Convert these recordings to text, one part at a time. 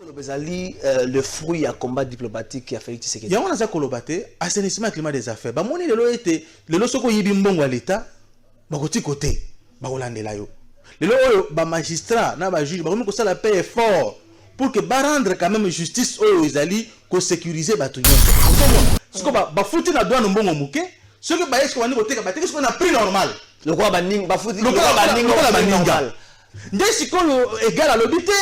Le fruit à combat diplomatique qui a fait Tshisekedi. Il y a un kolobaté, assainissement climat des affaires. Bah moni lelo été, lelo soko yibi mbongo à l'état, ba koti côté, ba olandela yo. Lelo ba magistrat na ba juge, ba ko ça la paix fort pour que ba rendre quand même justice aux izali ko sécuriser ba tout nyonso. Siko ba futi na douane mbongo muke, ce que ba est-ce qu'on côté ba teke ce qu'on a prix normal. Le quoi ba ning ba futi le quoi ba ning normal. Ndé siko égal à l'obité.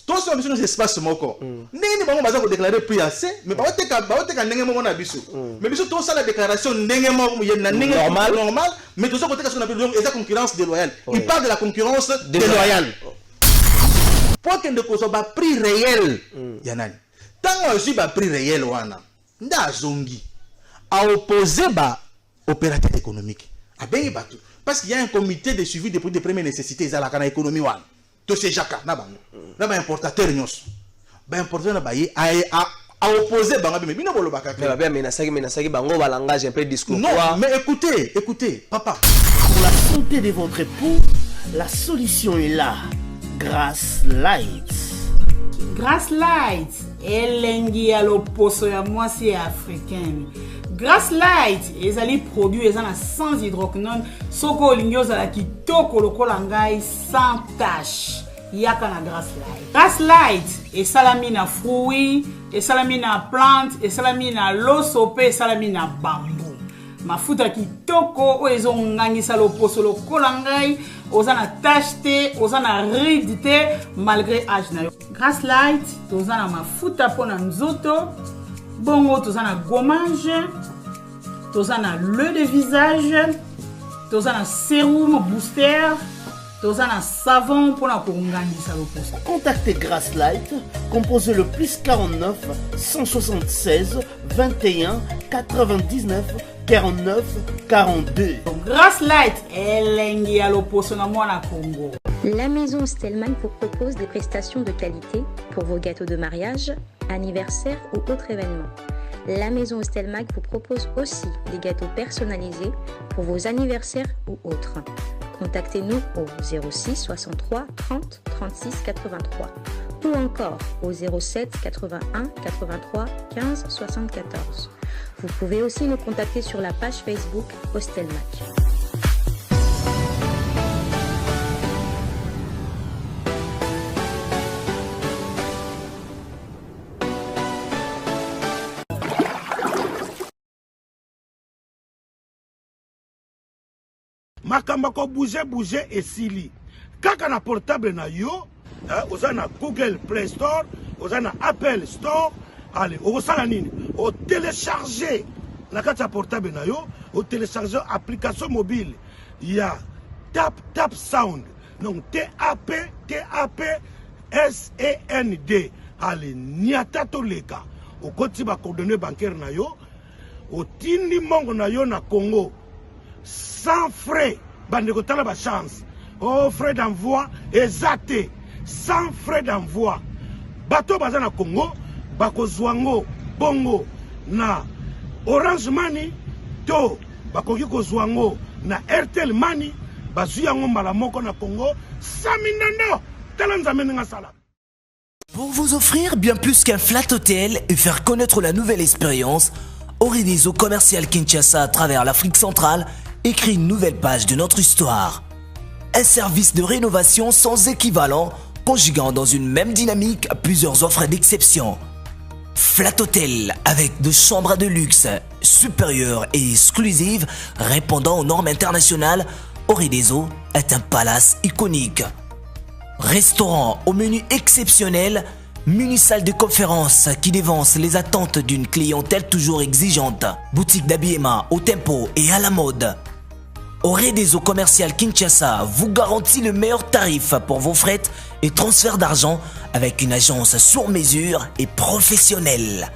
Tout ça, c'est un espace moko. N'est pas besoin de déclarer prix assez, mais pas de cas n'engagé mon abisso. Mais bien tout ça la déclaration n'engagé normal, mais tout ça côté qu'on appelle donc la concurrence déloyale. Il parle de la concurrence déloyale. Pour qu'il ne cause pas prix réel, yanani. Tant que je pas prix réel wana, nda zongi à opposer ba opérateur économique. A bien battu parce qu'il y a un comité de suivi des produits de première nécessité ils à la économie wana. Tout ces jacques na importateur nyos ba importateur na ba yi a opposer banga mais bino bolo bakaka ba menasaki bango ba langage un peu discours non mais écoutez papa pour la santé de votre époux la solution est là Grass Light elengi ya loposo ya mwasi africaine Grass Light ezali produit ezana sans hydroquinone soko olingi ozala kitoko lokola ngai sans tache yaka na Grass Light esalami na fruit esalami na plante esalami na loso pe esalami na bambou mafuta kitoko oyo ezongangisa loposo lokola ngai oza na tache te oza na ride te malgré âge na yo Grass Light toza na mafuta mpona nzoto bongo toza na gommage toza na le de visage toza na sérum booster toza na savon mpona kongangisa loposo. Contactez Grass Light, composez le plus 49 176 21 99 49 42. Grass Light elengi ya loposo na mwana Congo. La maison Stelman vous propose des prestations de qualité pour vos gâteaux de mariage, anniversaire ou autres événements. La maison Stelmag vous propose aussi des gâteaux personnalisés pour vos anniversaires ou autres. Contactez-nous au 06 63 30 36 83 ou encore au 07 81 83 15 74. Vous pouvez aussi nous contacter sur la page Facebook Hostelmag. Makamba ko bouger et sili. Kaka na portable na yo, oza na Google Play Store, oza na Apple Store, allez, osala nini? O télécharger na kati ya portable na yo, o télécharger application mobile. Il y a Tap Sound. Donc TAP SAND. Allez, niata to leka. O koti ba coordonnées bancaires na yo, o tindi mongo na yo na Congo. Sans frais, bande kotala ba chance. Oh, frais d'envoi exact. Sans frais d'envoi. Bato baza na Congo, bako zwango bongo na Orange Money to bakoki ko zwango na Airtel Money bazu yango mbala moko na Congo. Saminando, talanza menenga sala. Pour vous offrir bien plus qu'un flat hôtel et faire connaître la nouvelle expérience, Orideso Commercial Kinshasa à travers l'Afrique centrale écrit une nouvelle page de notre histoire. Un service de rénovation sans équivalent, conjuguant dans une même dynamique plusieurs offres d'exception. Flat Hotel avec de chambres de luxe, supérieures et exclusives, répondant aux normes internationales, Orideso est un palace iconique. Restaurant au menu exceptionnel, mini-salle de conférence qui dévance les attentes d'une clientèle toujours exigeante. Boutique d'habillement au tempo et à la mode. Orideso Commercial Kinshasa vous garantit le meilleur tarif pour vos frais et transferts d'argent avec une agence sur mesure et professionnelle.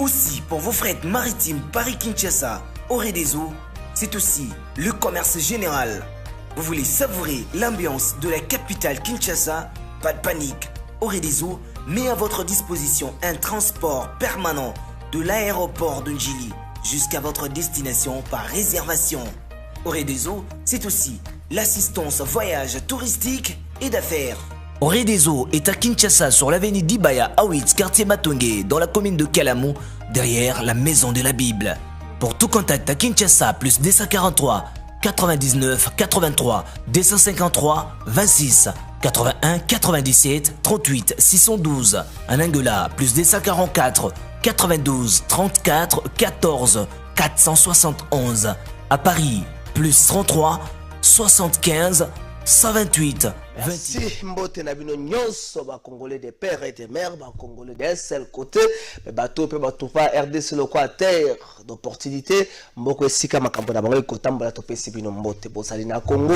Aussi, pour vos frais maritimes Paris-Kinshasa, Orideso, c'est aussi le commerce général. Vous voulez savourer l'ambiance de la capitale Kinshasa? Pas de panique, Orideso met à votre disposition un transport permanent de l'aéroport de Njili jusqu'à votre destination par réservation. Orideso, c'est aussi l'assistance voyage touristique et d'affaires. Oredezo est à Kinshasa sur l'avenue d'Ibaya Awitz, quartier Matongé, dans la commune de Kalamou, derrière la maison de la Bible. Pour tout contact à Kinshasa, plus 243 99 83 253 26 81 97 38 612. En Angola, plus 244 92 34 14 471. À Paris, plus 33 75 128 Merci mbote na bino nyonso ba congolais des pères et des mères, ba congolais d'un seul côté, mais bato pe bato pa RDC le quoi terre d'opportunité, mboko esika makambo na bango ekotambola to pesi bino mbote, bozali na Congo,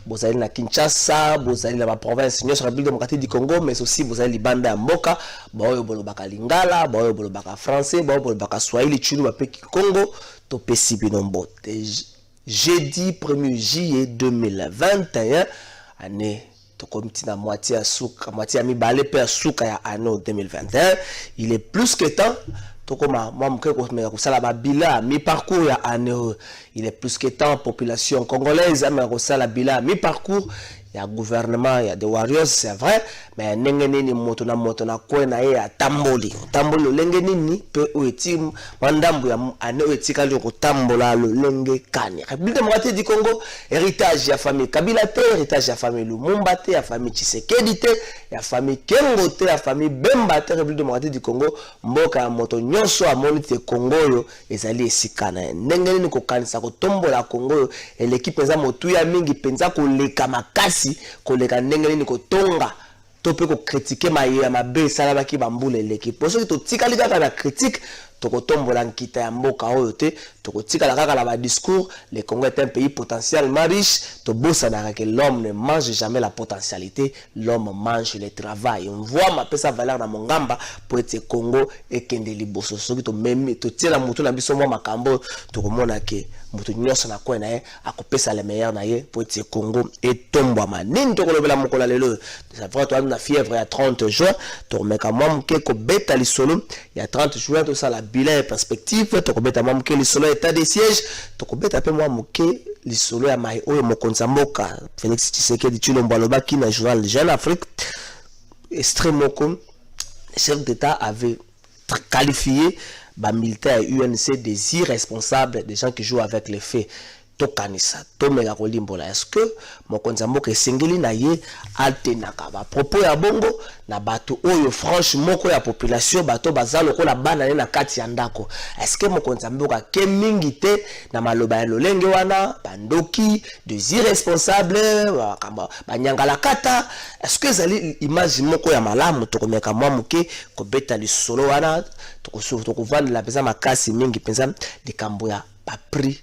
bozali na Kinshasa, bozali na ba province nyonso République démocratique du Congo, mais aussi bozali libanda ya mboka, ba oyo bolobaka lingala, ba oyo bolobaka français, ba oyo bolobaka swahili chulu ba pe Congo, to pesi bino mbote. Jeudi 1er juillet 2021, année comme na moitié à souka, moitié à mi balé pe souka ya année 2021, il est plus que temps to comme moi mke ko me ko sala ba bila mi parcours ya année, il est plus que temps population congolaise mais ko sala bila mi parcours ya gouvernement ya des warriors c'est vrai mais ndenge nini moto na ko na ye atamboli lenge nini pe oeti mandambu ya ane oetika le kotambola lo lenge kani République démocratique du Congo héritage ya famille Kabila te héritage ya famille Lumumba te ya famille Tshisekedi te ya famille Kengo te ya famille Bemba te République démocratique du Congo mboka ya moto nyonso amoni te Congo yo ezali esikana ndenge nini ko kanisa ko tombola Congo yo et l'équipe penza motu ya mingi penza ko leka makasi koleka ndenge nini kotonga to pe ko critiquer maye mabe sala baki bambula l'équipe pour ceux qui to tikali kaka na critique to kotombola nkita ya mboka oyo te to kotikala kaka la ba discours le Congo est un pays potentiellement riche to bossa na que l'homme ne mange jamais la potentialité, l'homme mange le travail. On voit ma pesa valeur na mongamba pour être Congo et kende liboso so ki to meme to tiela mutu na biso mo makambo to komona ke mutu nyonso na ko na ye akopesa le meilleur na ye pour être Congo et tombwa nini to kolobela mokola lelo ça vrai to na fièvre ya 30 juin to meka mwa mke ko beta lisolo ya 30 juin to ça la bilan et perspective to ko beta mwa mke lisolo état de siège to ko beta pe mwa mke lisolo ya mai oyo mokonza mboka Félix Tshisekedi Tshilombo alobaki na journal Jeune Afrique extrêmement comme le chef d'État avait qualifié les militaires UNC des irresponsables, des gens qui jouent avec les faits. Tokanisa, tomela kolimbola. Est-ce que mokonza mboka esengeli na ye altenaka ba propos ya bongo na bato oyo franchement ko ya population bato bazalo ko la bana na kati ya ndako. Est-ce que mokonza mboka ke mingi te na maloba ya lolenge wana bandoki des irresponsables ba nyangala kata? Est-ce que zali image moko ya malamu to komeka mwa muke ko beta lisolo wana to ko vendre la pesa makasi mingi penza likambo ya ba prix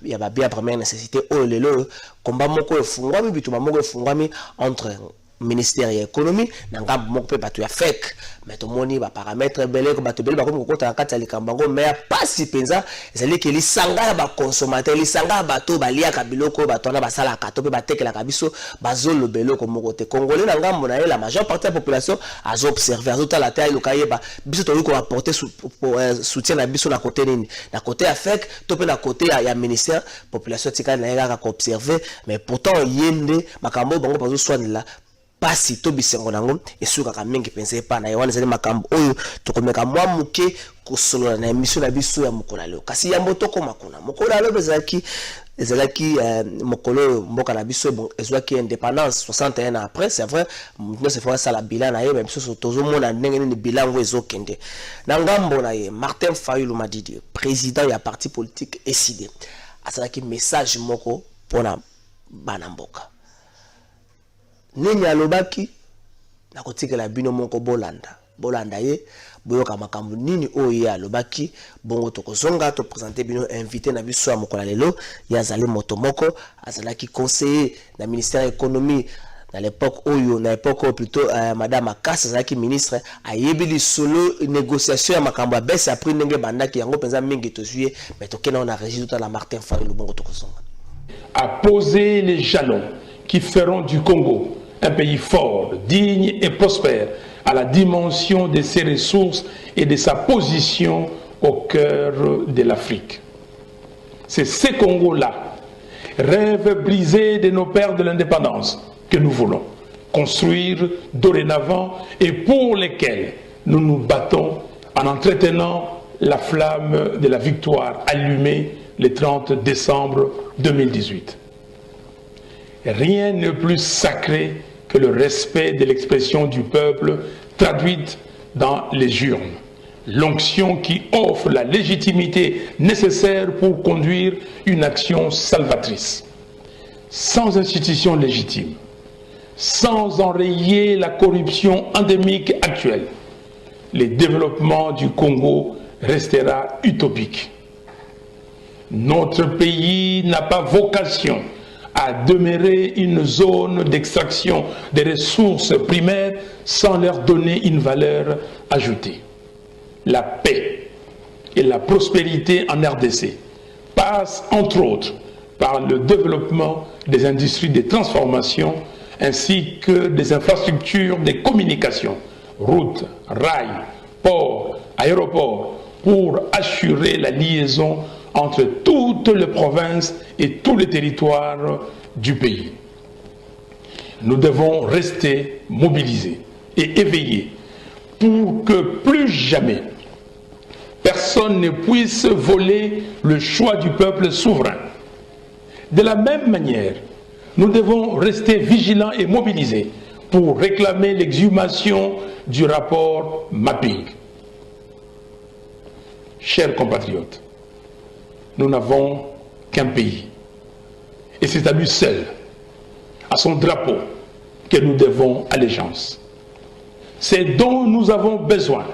ya ba bien première nécessité oh lelo combat moko efungwami bituma moko efungwami entre ministère ya économie na ngambo moko pe bato ya fake mais to moni ba paramètres belé ko bato belé ba ko kota kata likambango mais pas si penza ezali ke lisanga ba consommateur lisanga bato balia ka biloko bato na basala ka to pe batekela ka biso bazolo beloko moko te congolais na ngambo na la majeure partie de la population a observé azota la taille lokaye ba biso to ko apporter soutien na biso na côté nini na côté ya fake to pe na côté ya ministère population tika na yaka ko observer mais pourtant yende makambo bango bazo soigner pasi to bisengo nango esuka ka mingi penser pa na yawana zali makambo oyo to komeka mwa muke kosolola na émission na biso ya mokola leo kasi ya moto ko makuna mokola leo ezalaki mokolo mboka na biso bon ezwaki indépendance 61 ans après c'est vrai nous c'est fois ça la bilan na ye même so tozo mona ndenge ni bilan ngo ezokende na ngambo na ye Martin Fayulu Madidi président ya parti politique ECD asalaki message moko pona bana mboka nini alobaki na kotikela bino moko bolanda ye boyoka makambo nini oyo alobaki bongo tokozonga to présenter bino invité na biso ya mokola lelo ya zali moto moko azalaki conseiller na ministère de l'économie na l'époque oyo na époque plutôt madame Akassa azalaki ministre ayebi lisolo négociation ya makambo ya baisse après ndenge bandaki yango penza mingi tozuye mais tokena on a régi tout à la Martin Fayulu bongo tokozonga à poser les jalons qui feront du Congo un pays fort, digne et prospère à la dimension de ses ressources et de sa position au cœur de l'Afrique. C'est ce Congo-là, rêve brisé de nos pères de l'indépendance, que nous voulons. construire dorénavant et pour lesquels nous nous battons en entretenant la flamme de la victoire allumée le 30 décembre 2018. Rien n'est plus sacré que le respect de l'expression du peuple traduite dans les urnes. L'onction qui offre la légitimité nécessaire pour conduire une action salvatrice. Sans institution légitime, sans enrayer la corruption endémique actuelle, le développement du Congo restera utopique. Notre pays n'a pas vocation à demeurer une zone d'extraction des ressources primaires sans leur donner une valeur ajoutée. La paix et la prospérité en RDC passent entre autres par le développement des industries de transformation ainsi que des infrastructures de communication, routes, rails, ports, aéroports, pour assurer la liaison entre toutes les provinces et tous les territoires du pays. Nous devons rester mobilisés et éveillés pour que plus jamais personne ne puisse voler le choix du peuple souverain. De la même manière, nous devons rester vigilants et mobilisés pour réclamer l'exhumation du rapport Mapping. Chers compatriotes, nous n'avons qu'un pays. Et c'est à lui seul, à son drapeau, que nous devons allégeance. C'est dont nous avons besoin.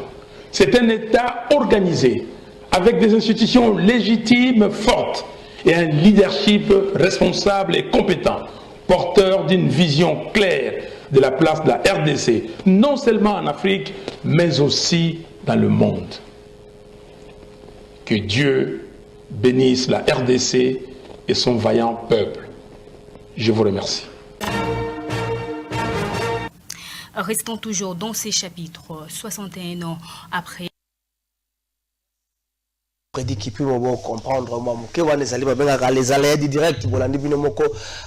C'est un État organisé, avec des institutions légitimes fortes et un leadership responsable et compétent, porteur d'une vision claire de la place de la RDC, non seulement en Afrique, mais aussi dans le monde. Que Dieu bénisse la RDC et son vaillant peuple. Je vous remercie. Restons toujours dans ces chapitres, 61 ans après. Prédit qui peut comprendre moi muke wana ezali babengaka les aléas direct bolandi bino moko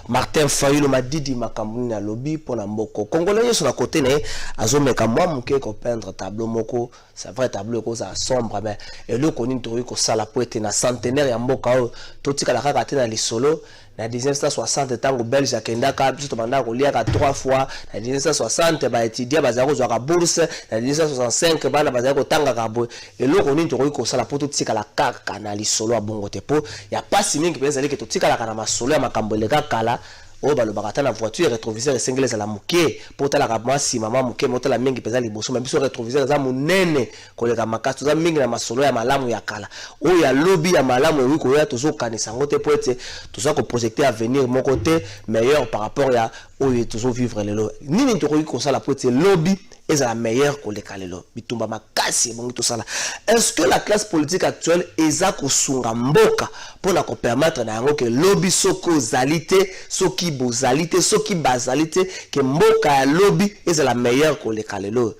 Martin Fayulu madidi makambu na lobby pona mboko congolais sur la côté né azomeka moi muke ko peindre tableau moko c'est vrai tableau ko ça sombre mais et le koni ntori ko sala poete na centenaire ya mboka o totika la kaka tena lisolo na 1960 tango belge akendaka biso tobanda koliaka 3 fois na 1960 ba étudier bazako zwaka bourse na 1965 bana bazako tanga kabo eloko nini tokoki kosala po totika la kaka na lisolo ya bongo te po ya pasi mingi penza leke totika la kana masolo ya makambo leka kala o balobaka ta na voiture rétroviseur esengeli ezala moke po talaka mwasi mama moke motala mingi penza liboso ma biso rétroviseur eza monene koleka makasi toza mingi na masolo ya malamu ya kala oyo ya lobby ya malamu ewi koya tozokanisa yango te po ete toza koprojecte avenir moko te meilleur par rapport ya oyo tozovivre lelo nini tokoki kosala po ete lobby ezala meilleur koleka lelo bitumba makasi ebongi tosala. Est-ce que la classe politique actuelle eza kosunga mboka mpona kopermettre na yango ke lobby soko ozali te soki bozali te soki bazali te ke mboka ya lobby ezala meilleur koleka lelo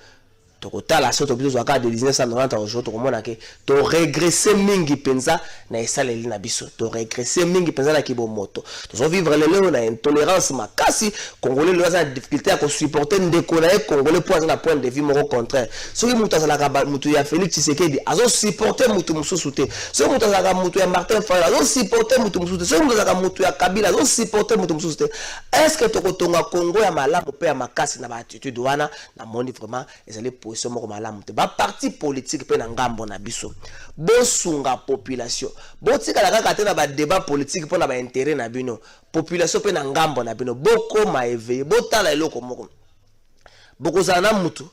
tokotala so tobito zwaka de 1990 aujourd'hui tokomona ke to régresser mingi penza na esaleli na biso to régresser mingi penza na kibomoto tozo vivre lelo na intolérance makasi congolais lo za difficulté à supporter ndeko na congolais pour na point de vue moko contraire soki mutu azalaka mutu ya Félix Tshisekedi azo supporter mutu mususu te soki mutu azalaka mutu ya Martin Fayulu azo supporter mutu mususu te soki mutu azalaka mutu ya Kabila azo supporter mutu mususu te est-ce que tokotonga Congo ya malamu pe ya makasi na ba attitude wana na moni vraiment ezali position moko malamu te ba parti politique pe na ngambo na biso bosunga population botika la kaka te na ba débat politique pona ba intérêt na bino population pe na ngambo na bino boko ma éveillé botala eloko moko boko zana mutu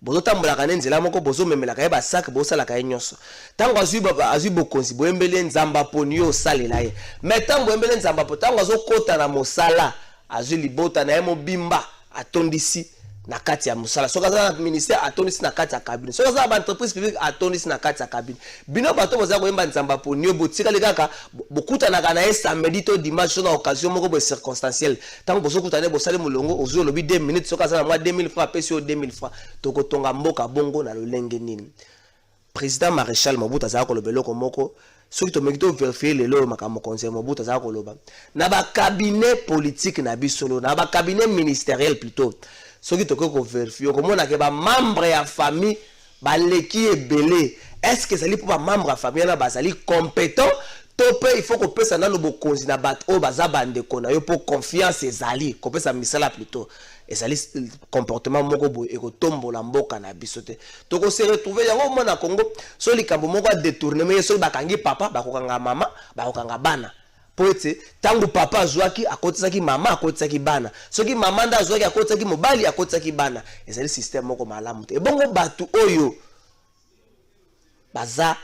bozotambolaka ne nzela moko bozomemelaka ye basake bosalaka ye nyonso ntango azwi bokonzi boyembeli nzamba poni yo osalela ye mais ntango boyembeli nzamba po ntango azokota na mosala azwi libota na ye mobimba atondisi na kati ya musala soka za ministère atondisi na kati ya cabinet soka za ba entreprise publique atondisi na kati ya cabinet bino bato boza koyemba nzamba poni botika lekaka bokuta na kana ye samedi to dimanche na occasion moko bo circonstancielle tango bozokuta ne bosale mulongo ozo lobi 2 minutes soka za mwa 2000 francs pesi 2000 francs tokotonga mboka bongo na lolenge nini président Maréchal Mobutu azaka kolobeloko moko ceux qui ont vérifié les lois makambo conseil Mobutu za koloba na ba cabinet politique na bisolo na ba cabinet ministériel plutôt ceux qui ont vérifié comment na ke ba membre ya famille ba leki ebele est-ce que ça li pour ba membre ya famille na ba sali compétent tope il faut qu'on pesa na no bokonzi na bat o baza bande kona yo pour confiance ezali ko pesa misala plutôt et ça comportement moko boy et ko tombola mboka na bisote to ko se retrouver yango mona Congo so likambo moko a détourner mais so bakangi papa bakokanga mama bakokanga bana po ete tangu papa azwaki akotisaki mama akotisaki bana soki mama nda azwaki akotisaki mobali akotisaki bana et ça système moko malamu te bongo batu oyo baza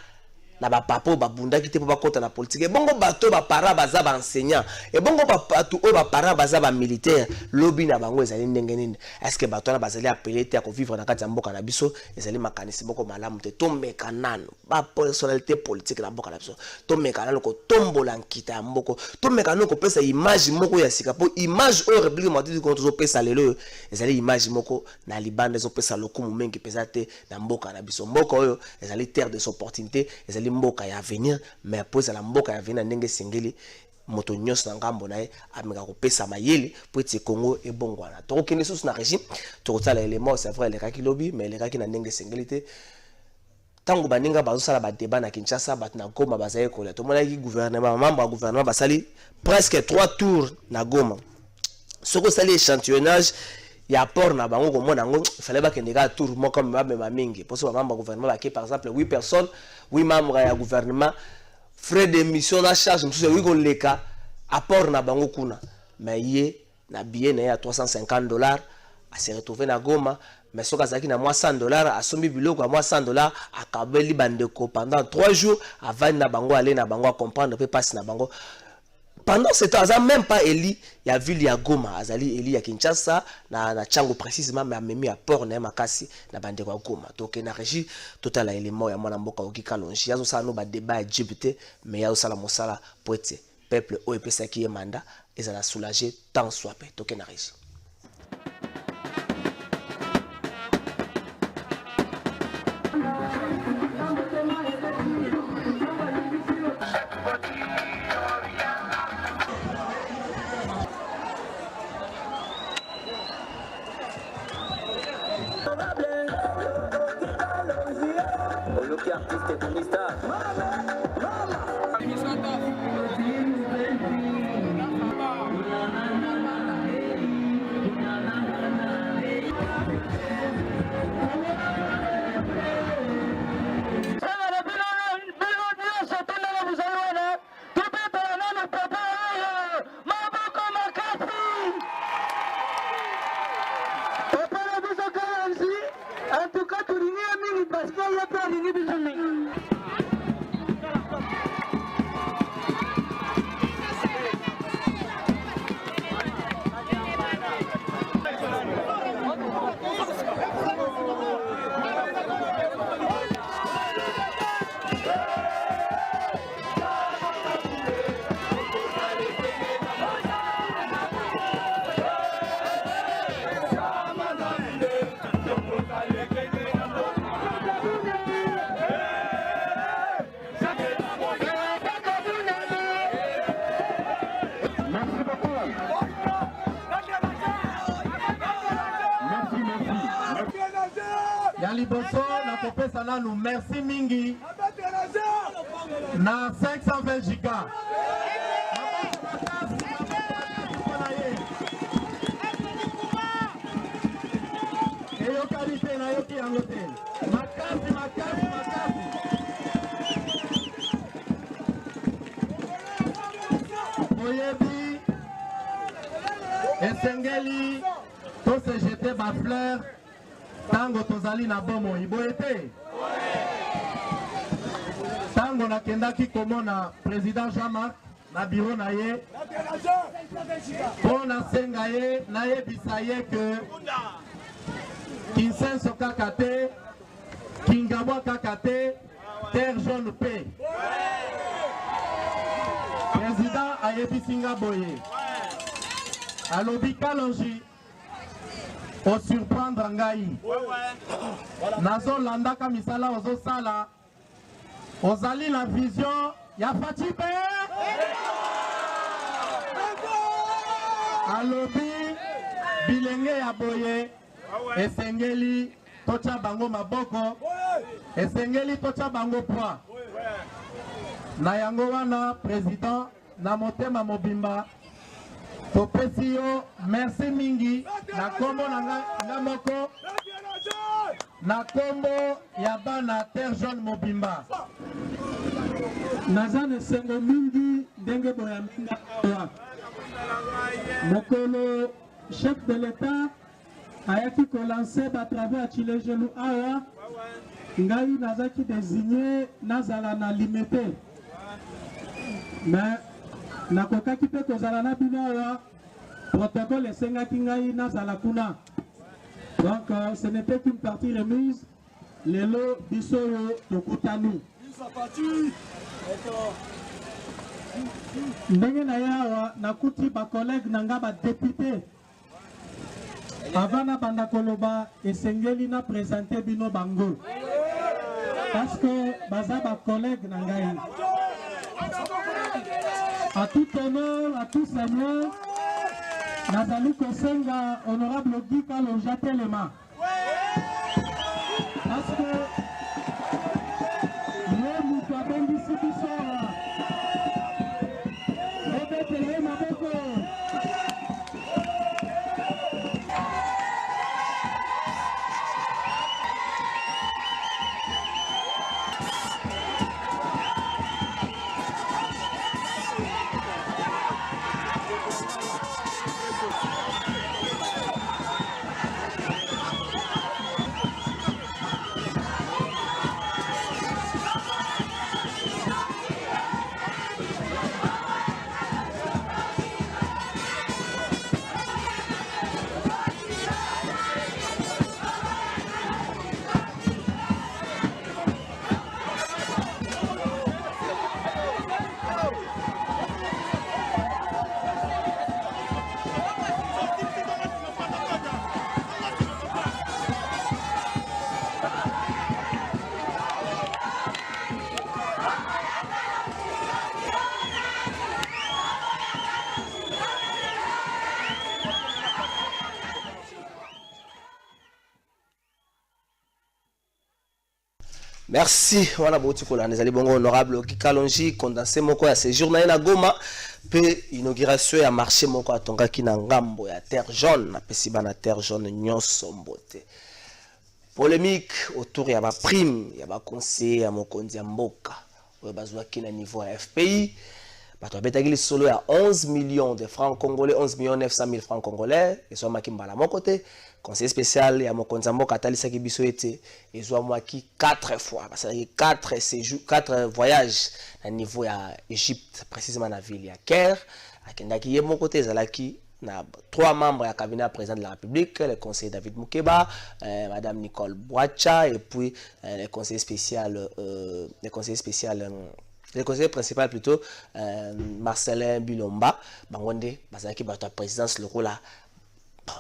na ba papa ba bunda ki te ba kota na politique et bongo bato ba para baza ba enseignant et bongo ba bato o ba para baza ba militaire lobby na bango ezali ndenge nini est-ce que bato na bazali appeler te ko vivre na kati ya mboka na biso ezali makanisi moko malamu te to mekanano ba personnalité politique na mboka na biso to mekanano ko tombola nkita ya mboko to mekanano ko pesa image moko ya sika po image o république moderne ko to pesa lelo ezali image moko na libanda zo pesa lokumu mengi pesa te na mboka na biso mboka oyo ezali terre des opportunités ezali mboka ya avenir mais pose la mboka ya avenir ndenge singeli moto nyos na ngambo nae ameka kopesa mayele po eti Congo ebongwana to kende sous na régime to kotala élément c'est vrai les kaki lobby mais les kaki na ndenge singeli te tango baninga bazo sala ba débat na Kinshasa bat na Goma bazaye kola to mona ki gouvernement membre ya gouvernement basali presque 3 tours na Goma soko sali échantillonnage ya port na bango ko mona ngo fallait ba kendeka tour mo comme ba mema mingi pour ça membre gouvernement ba ki par exemple 8 personnes 8 membres ya gouvernement frais d'émission na charge msusu wi ko leka apport na bango kuna mais yé na billet na ya $350 a se retrouver na Goma mais soka zaki na $100 a sombi biloko à $100 akabeli bandeko pendant 3 jours avant na bango aller na bango comprendre peut passer na bango. Pendant ce temps, ça même pas Eli, il y a ville ya Goma, azali Eli ya Kinshasa na Tchango précisément mais amemi à port na makasi na bande kwa Goma. Donc na régie total élément ya mwana mboka okikalonji. Yazo sa no ba débat jibité mais yazo sala mosala poete peuple o epesa ki manda ezala soulager tant soit peu. Donc na régie. Nous merci mingi na 520 giga et yo qualité na yo ki en hôtel makasi oyebi esengeli to se jeter ba fleur tango tozali na bomo iboete tango nakendaki komona président Jean-Marc na bureau na ye po nasenga ye nayebisa ye ke Kinsenso kaka te Kingabwa kaka te terre jaune pe président ayebisinga boye alobi Kalonji o surprendre ngai nazo landaka misala ozo sala ozali la vision ya Fatipe alobi bilenge ya boye esengeli tocha bango maboko esengeli tocha bango poa na yango wana président na motema mobimba topesi yo merci mingi na kombo na moko na kombo ya bana terre jaune mobimba naza na esengo mingi ndenge boyaminga awa mokolo chef de l'état ayaki kolanse batravers ya chilejelu awa ngai nazaki désigné nazala na limité mais nakokaki mpe kozala na bino awa protocole esengaki ngai nazala kuna donc ce n'était qu'une partie remise lelo biso oyo tokutani ndenge na ye awa nakuti bacollègue na nga badepute avant na banda koloba esengeli na présente bino bango parce que baza bacollègue na ngai. À tout honneur, à tout seigneur, Nazali Kosenga, honorable Guy Kalonji Telema. Parce que le Moussa Bendi Sibisora, Robert Maboko. Merci. Voilà, les allez bongo honorable Guy Kalonji, condensé moko à séjour na Goma, pe inauguration à marché moko à tonga ki na ngambo ya terre jaune, na pesiba na terre jaune nyonso mbote. Polémique autour ya ba prime, ya ba conseiller ya mokonzi ya mboka. Oyo bazwa ki na niveau ya FPI. Bato betaki li solo ya 11 millions de francs congolais, 11 millions 900 000 francs congolais, et soit maki mbala mon côté. Conseiller spécial ya mokonzi mboka atalisa ki biso ete ezwa mwaki 4 fois, parce que 4 séjours, 4 voyages à niveau ya Égypte, précisément na ville ya Caire. Akendaki ye mon côté ezalaki na 3 membres ya cabinet président de la République, le conseiller David Moukeba, madame Nicole Boacha et puis le conseiller spécial le conseiller principal plutôt Marcelin Bilomba bangonde bazaki bato présidence le rôle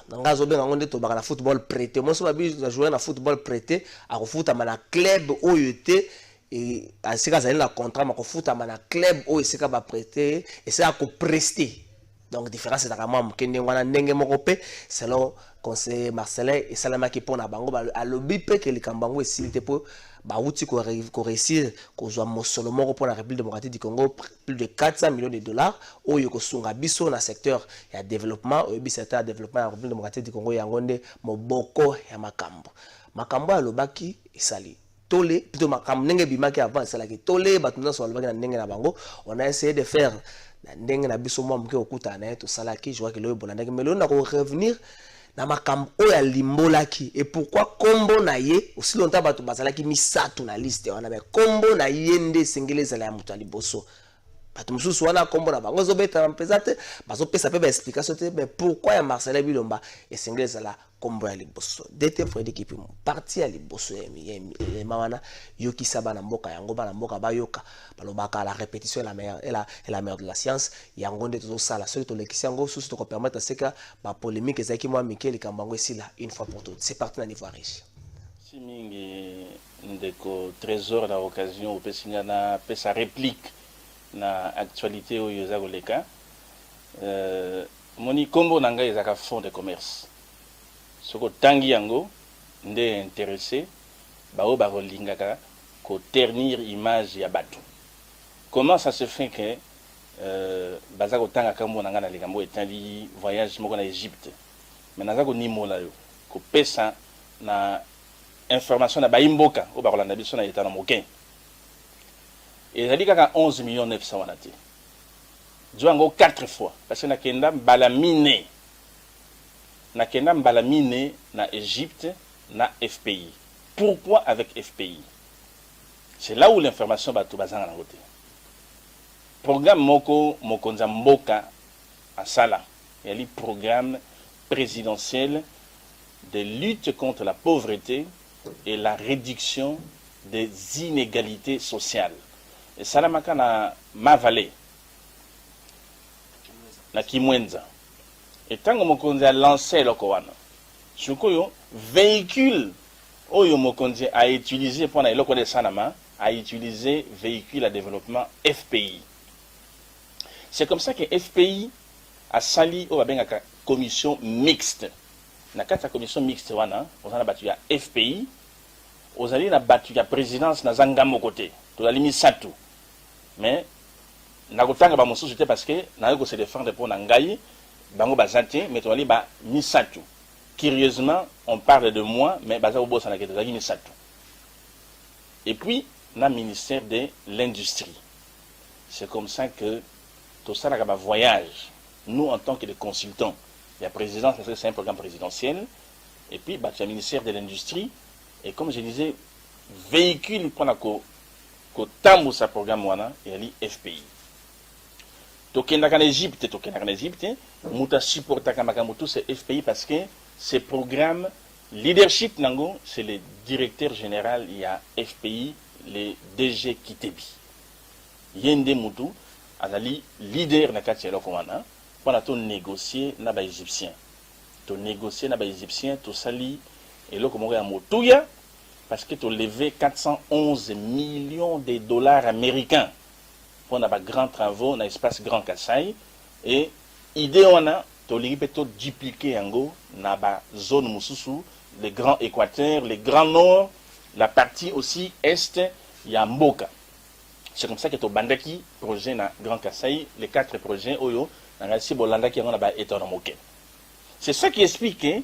nanga zo benga ngonde to baka football prêté moi so babi na jouer na football prêté a refuta mana club oyote et asika zali na contrat ma refuta mana club oyo sika ba prêté et c'est à ko prester donc différence c'est à moi kende wana ndenge moko pe selon conseiller Marcelin et salama ki pona bango a lobby pe que le kambango esilité po ba outi ko réussir ko zo mosolo moko pour la République démocratique du Congo plus de 400 millions de dollars oyo ko sunga biso na secteur ya développement oyo bi secteur développement ya République démocratique du Congo yangonde moboko ya makambo ya lobaki esali tolé plutôt makambo ndenge bimaki avant esalaki tolé batuna so lobaki na ndenge na bango on a essayé de faire ndenge na biso mwa mke okuta na to salaki je vois que loyo bolandaki mais loyo na ko revenir na makambo oya limbolaki et pourquoi kombo na ye aussi longtemps bato bazalaki misato na liste wana mais kombo na ye nde sengeleza ya mutu aliboso bato mususu wana kombo na bango zobeta mpeza te bazopesa pe ba explication te mais pourquoi ya Marcelin Bilomba esengeleza la kombo ya liboso dete Freddy Kipi parti ya liboso ya mawana yoki sabana mboka yango bana mboka bayoka balobaka la répétition est la meilleure de la science yango nde to sala so to lekisi yango susu to ko permettre seka ba polémique ezaki mwa Mikel Kambango esila une fois pour toutes c'est parti na niveau riche si mingi ndeko trésor na occasion opesinga na pesa réplique na actualité oyo eza koleka moni kombo na ngai ezaka fonds de commerce soko tangi yango nde intéressé bao bakolingaka ko ternir image ya bato. Comment ça se fait que baza kotanga kambo na ngai na likambo etali voyage moko na Égypte mais naza konimola yo ko pesa na information na baimboka o bakolanda biso na état na moke ezali kaka 11 millions 900 wana te Django 4 fois parce que nakenda mbalamine na Égypte na FPI. Pourquoi avec FPI? C'est là où l'information va tout bazanga na côté. Programme moko mokonza mboka asala yali programme présidentiel de lutte contre la pauvreté et la réduction des inégalités sociales. Et salamaka na Mavale na Kimwenza. Et tant que mokonzi a lancé le Kowana, Chukoyo véhicule oyo mokonzi a utilisé pour na eloko de sanama a utilisé véhicule à développement FPI. C'est comme ça que FPI a sali au babengaka commission mixte. Na kata commission mixte wana, on a battu ya FPI, on a battu ya présidence na zanga mokote. To la limi satu. Mais na kotanga ba mosusu te parce que na ko se défendre pour nangai bango bazante mais to ali ba misatu. Curieusement, on parle de moi mais baza obo sana keto zaki misatu. Et puis na ministère de l'industrie. C'est comme ça que tout ça là voyage. Nous en tant que des consultants, la présidence c'est un programme présidentiel et puis bah, tu as le ministère de l'industrie et comme je disais véhicule pour la tambu sa programme wana et ali FPI. Tokenda en Égypte, muta supporta kamakambo c'est FPI parce que ce programme leadership nango c'est le directeur général il y a FPI le DG Kitebi. Yende mutu azali leader na kati ya lokomana pour to négocier na ba égyptien. To négocier na ba égyptien to sali et lokomoko ya motuya parce que tu levé 411 millions de dollars américains pour les grands travaux dans l'espace Grand Kassai. Et l'idée, on a dupliquer dans la zone Moussousou, le Grand Équateur, le Grand Nord, la partie aussi Est, il y a Mboka. C'est comme ça que tu as bandaki projet dans Grand Kassai, les 4 projets, c'est ça qui explique que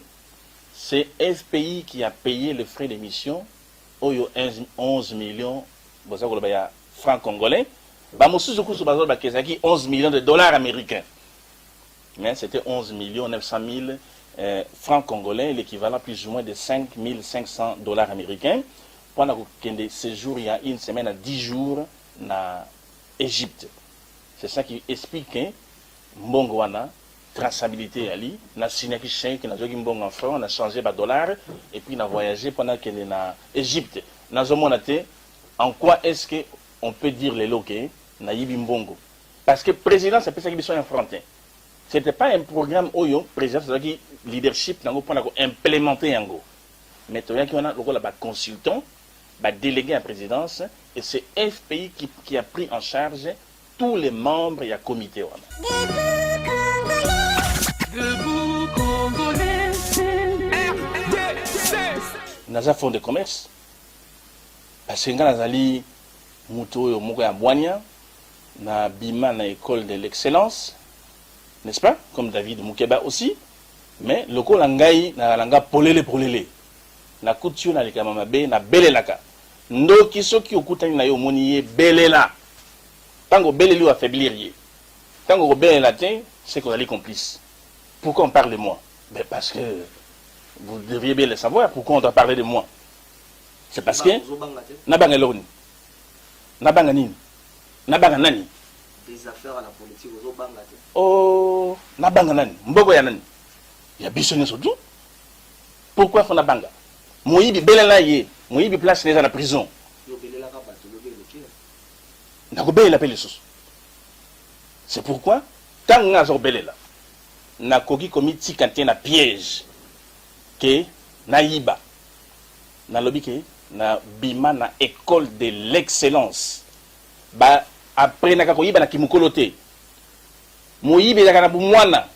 c'est FPI qui a payé les frais d'émission, 11 millions de francs congolais. 11 millions de dollars américains. Mais c'était 11 millions 900 000 francs congolais, l'équivalent plus ou moins de 5 500 dollars américains. Pendant que séjour il y a une semaine à 10 jours en Égypte. C'est ça qui explique que Mbongwana, traçabilité ali, na sinaki chien qui n'a pas mbong en francs, on a changé par dollar et puis on a voyagé pendant qu'elle est en Égypte. En quoi est-ce que on peut dire les loquets Naïbi Mbongo. Parce que le président, c'est ça qui sont affrontés. Ce n'était pas un programme Oyo, président, c'est leadership, pour implémenter Yango. Mais il y a un consultant, délégué à la présidence, et c'est FPI qui a pris en charge tous les membres et le comité. Nous avons fonds de commerce. Parce que nous avons Muto moko ya Bwania na bima na école de l'excellence, n'est-ce pas? Comme David Moukeba aussi, mais le ko langai na langa polele na couture na likama mabe na belelaka ndo kisoki okutani na yo moni ye belela tango beleli wa affaiblir ye tango ko belela te c'est qu'on est complice. Pourquoi on parle de moi? Ben parce que vous devriez bien le savoir pourquoi on doit parler de moi. C'est parce que na bangaloni Nabanga nini? Nabanga nani? Des affaires à la politique aux Obangate. Oh, nabanga nani? Mbogo ya nani? Ya bisonné surtout. Pourquoi faut nabanga? Moyibi belela ye, moyibi place neza na prison. Yo belela ka bato lo bele ki. Na ko belela pele sous. C'est pourquoi quand ngazo belela na koki komiti kanté na piège que naïba na lobby que na bima na école de l'excellence ba après na ko yiba na kimukolo te moyibe na mwana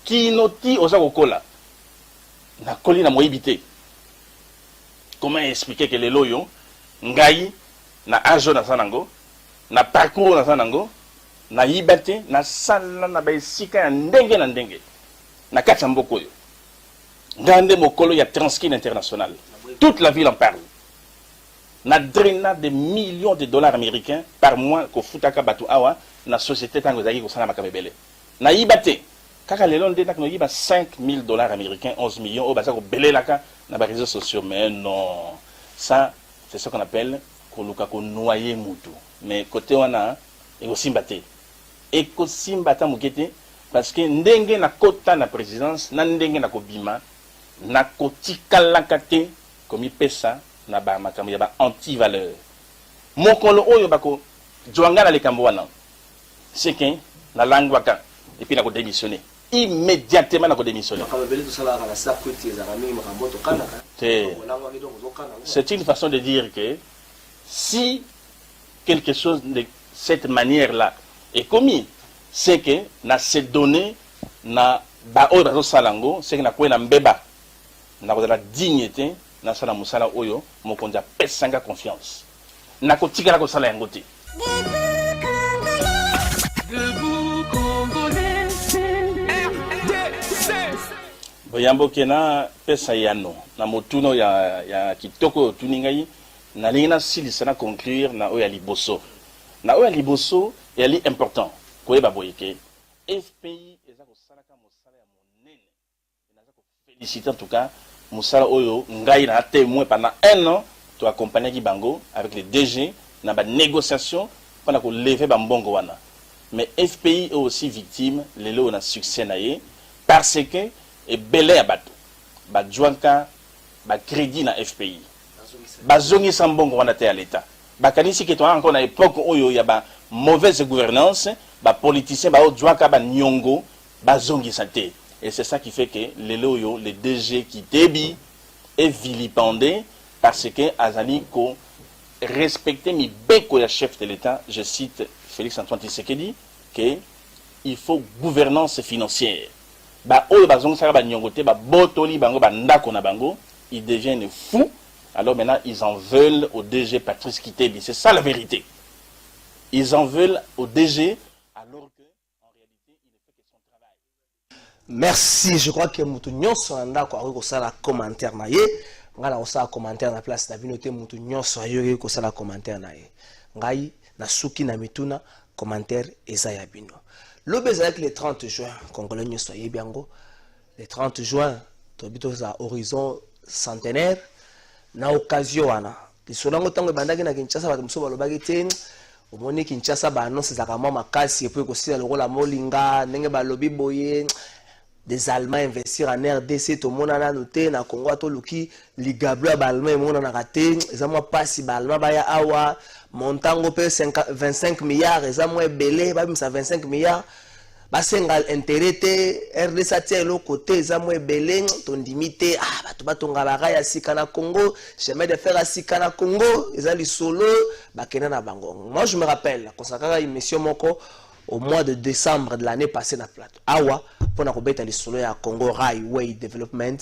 kinoti oza kokola na koli na moyibi te. Comment expliquer que les loyo ngai na ajo na sanango na parcours na sanango na yibate na sala na baisika ya ndenge na ndenge na kati ya mboka oyo ngande mokolo ya Transkin International, toute la ville en parle. Na draina de millions de dollars américains par mois ko futaka batu awa na société tango zaki ko sana makabebele na yibate kaka lelo nde tak no yiba 5000 dollars américains, 11 millions au basa ko belelaka na ba réseaux sociaux. Mais non, ça c'est ce qu'on appelle koluka ko noyer mutu. Mais côté wana e ko simbate e ko simbata mukete parce que ndenge na kota na présidence na ndenge na ko bima na kotikala kate komi pesa na ba makambo ya ba anti valeur mokolo oyo bako joanga na likambo wana c'est que na langwaka et puis na ko démissionner immédiatement na ko démissionner. C'est une façon de dire que si quelque chose de cette manière-là est commis, c'est que na se donner na ba oyo bazo salango, c'est que na ko na mbeba na ko la dignité na sala musala oyo mokonzi apesanga confiance na ko tika na ko sala yango te. Boyambo kena pesa yano na motuno ya kitoko tuningai na lina silisa na conclure na oya liboso na oya liboso ya li important koyeba boyeke FPI eza ko salaka mosala ya monene inaza ko féliciter en tout cas mosala oyo ngai na témoin pendant 1 an to accompagner ki bango avec les DG na ba négociation pendant ko lever ba mbongo wana. Mais FPI est aussi victime lelo na succès na ye parce que et belé à bateau ba juanka ba crédit na FPI ba zongi sambongo wana te à l'état ba kanisi que toi encore na époque oyo ya ba mauvaise gouvernance ba politicien ba o juanka ba nyongo ba zongi santé. Et c'est ça qui fait que les loyo les DG qui débi est vilipendé parce que azali ko respecter mi beko ya chef de l'état, je cite Félix Antoine Tshisekedi, que il faut gouvernance financière. Ba oyo bazong saka ba nyongote ba botoli bango ba ndako na bango, ils deviennent fous. Alors maintenant ils en veulent au DG Patrice Kitebi, c'est ça la vérité. Ils en veulent au DG alors que en réalité il ne fait que son travail. Merci, je crois que mutu nyonso ndako ako sala commentaire na ye, ngala osala commentaire na place na binote mutu nyonso ayo ko sala commentaire na ye. Ngai na suki na mituna commentaire eza ya bino. L'obéz avec le 30 juin, Congolais nous soyez bien go. Le 30 juin, tobito za horizon centenaire. Na occasion wana. Lisolango tango bandaki na Kinshasa ba muso balobaki te. Omoni Kinshasa ba annonce za kama makasi et puis ko sila lokola molinga ndenge ba lobi boye. Des Allemands investir en RDC to monana noté na Congo to luki ligablo ba Allemand monana raté. Ezama pasi ba Allemand ba ya awa. Montango pe 25 milliards, et ça moi belé, bah ça 25 milliards, bah c'est un intérêt RDC tient l'autre côté, ça moi belé, ton limité, ah bah tu vas ton galera ya sikana Congo, chemin de fer à sikana Congo, et ça les solo, bah kenana bango. Moi je me rappelle, consacré une mission moko au mois de décembre de l'année passée na plateau. Awa pour na kobeta les solo ya Congo Railway Development.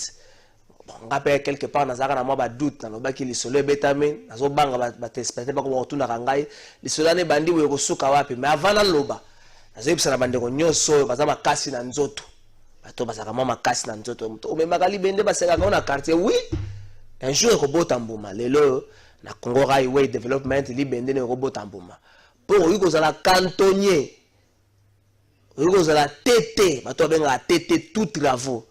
On rappelle quelque part dans un moment de doute dans le bas qui les soleils bétamé dans un banc à t'espérer pas qu'on retourne à Rangaï les soleils bandits ou au kawapi mais avant la loba dans un épisode bandit on y so parce que ma casse dans nzoto bateau parce que ma casse dans nzoto mais magali bende parce que on a quartier oui un jour robot tambouma les le na Congo Railway Development li bende ne robot tambouma pour lui qu'on a la cantonnier lui qu'on a la tété bateau benga tété tout travaux.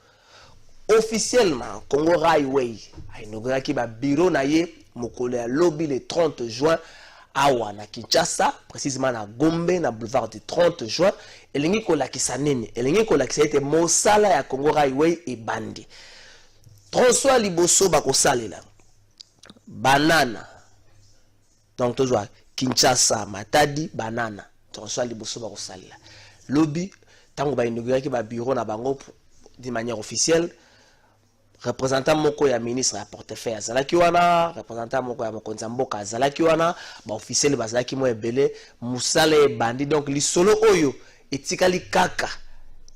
Officiellement, Congo Railway a inauguré ki ba bureau na ye mokolo ya lobby le 30 juin awa na Kinshasa, précisément na Gombe na boulevard du 30 juin. Elingi ko lakisa nini? Elingi ko lakisa ete mosala ya Congo Railway e bandi. François Liboso ba ko salela. Banana. Donc toujours Kinshasa, Matadi, Banana. François Liboso ba ko salela. Lobby tango ba inauguré ki ba bureau na bango d'une manière officielle. représentant moko ya ministre ya portefeuille azalaki wana, représentant moko ya mokonzi mboka azalaki wana, ba officiel bazalaki mo ebele, musala ebandi. Donc lisolo oyo etikali kaka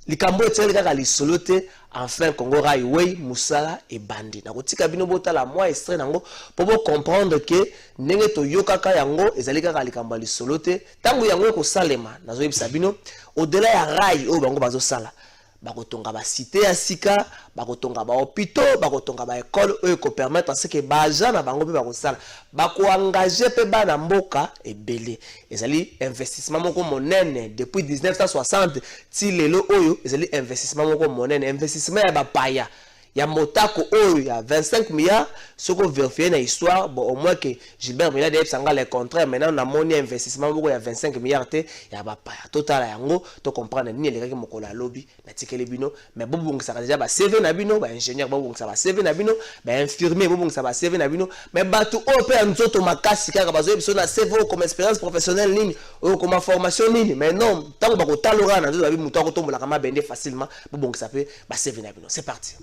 likambo etikali kaka lisolo te. Enfin Congo Railway musala ebandi na kotika bino botala moi extrait nango pour comprendre que ndenge to yokaka yango ezali kaka likambo lisolo te. Tango yango ko salema nazo yebisa bino au-delà ya rail oyo bango bazo sala bakotonga ba cité ya sika, bakotonga ba hôpitaux, bakotonga ba école oyo ko permettre à ce que ba agent na bango pe bakosala bako engager pe bana mboka ebele. Ezali investissement moko monene depuis 1960 ti lelo oyo ezali investissement moko monene, investissement ya ba paya ya motako oyo ya 25 milliards. Soko vérifier na histoire bon au moins que Gilbert Mila de sanga le contraire. Maintenant na moni investissement beaucoup ya 25 milliards te ya ba paya total yango to comprendre ni elekaki mokola lobby na tikeli bino mais bobongisa déjà ba CV na bino, ba ingénieur bobongisa ba CV na bino, ba infirmier bobongisa ba CV na bino, mais batu ope nzoto makasi kaka bazo biso na CV comme expérience professionnelle nini ou comme formation nini. Mais non, tant ba ko talora na nzoto ba muto ko tombola kama bende facilement bobongisa pe ba CV na bino. C'est parti.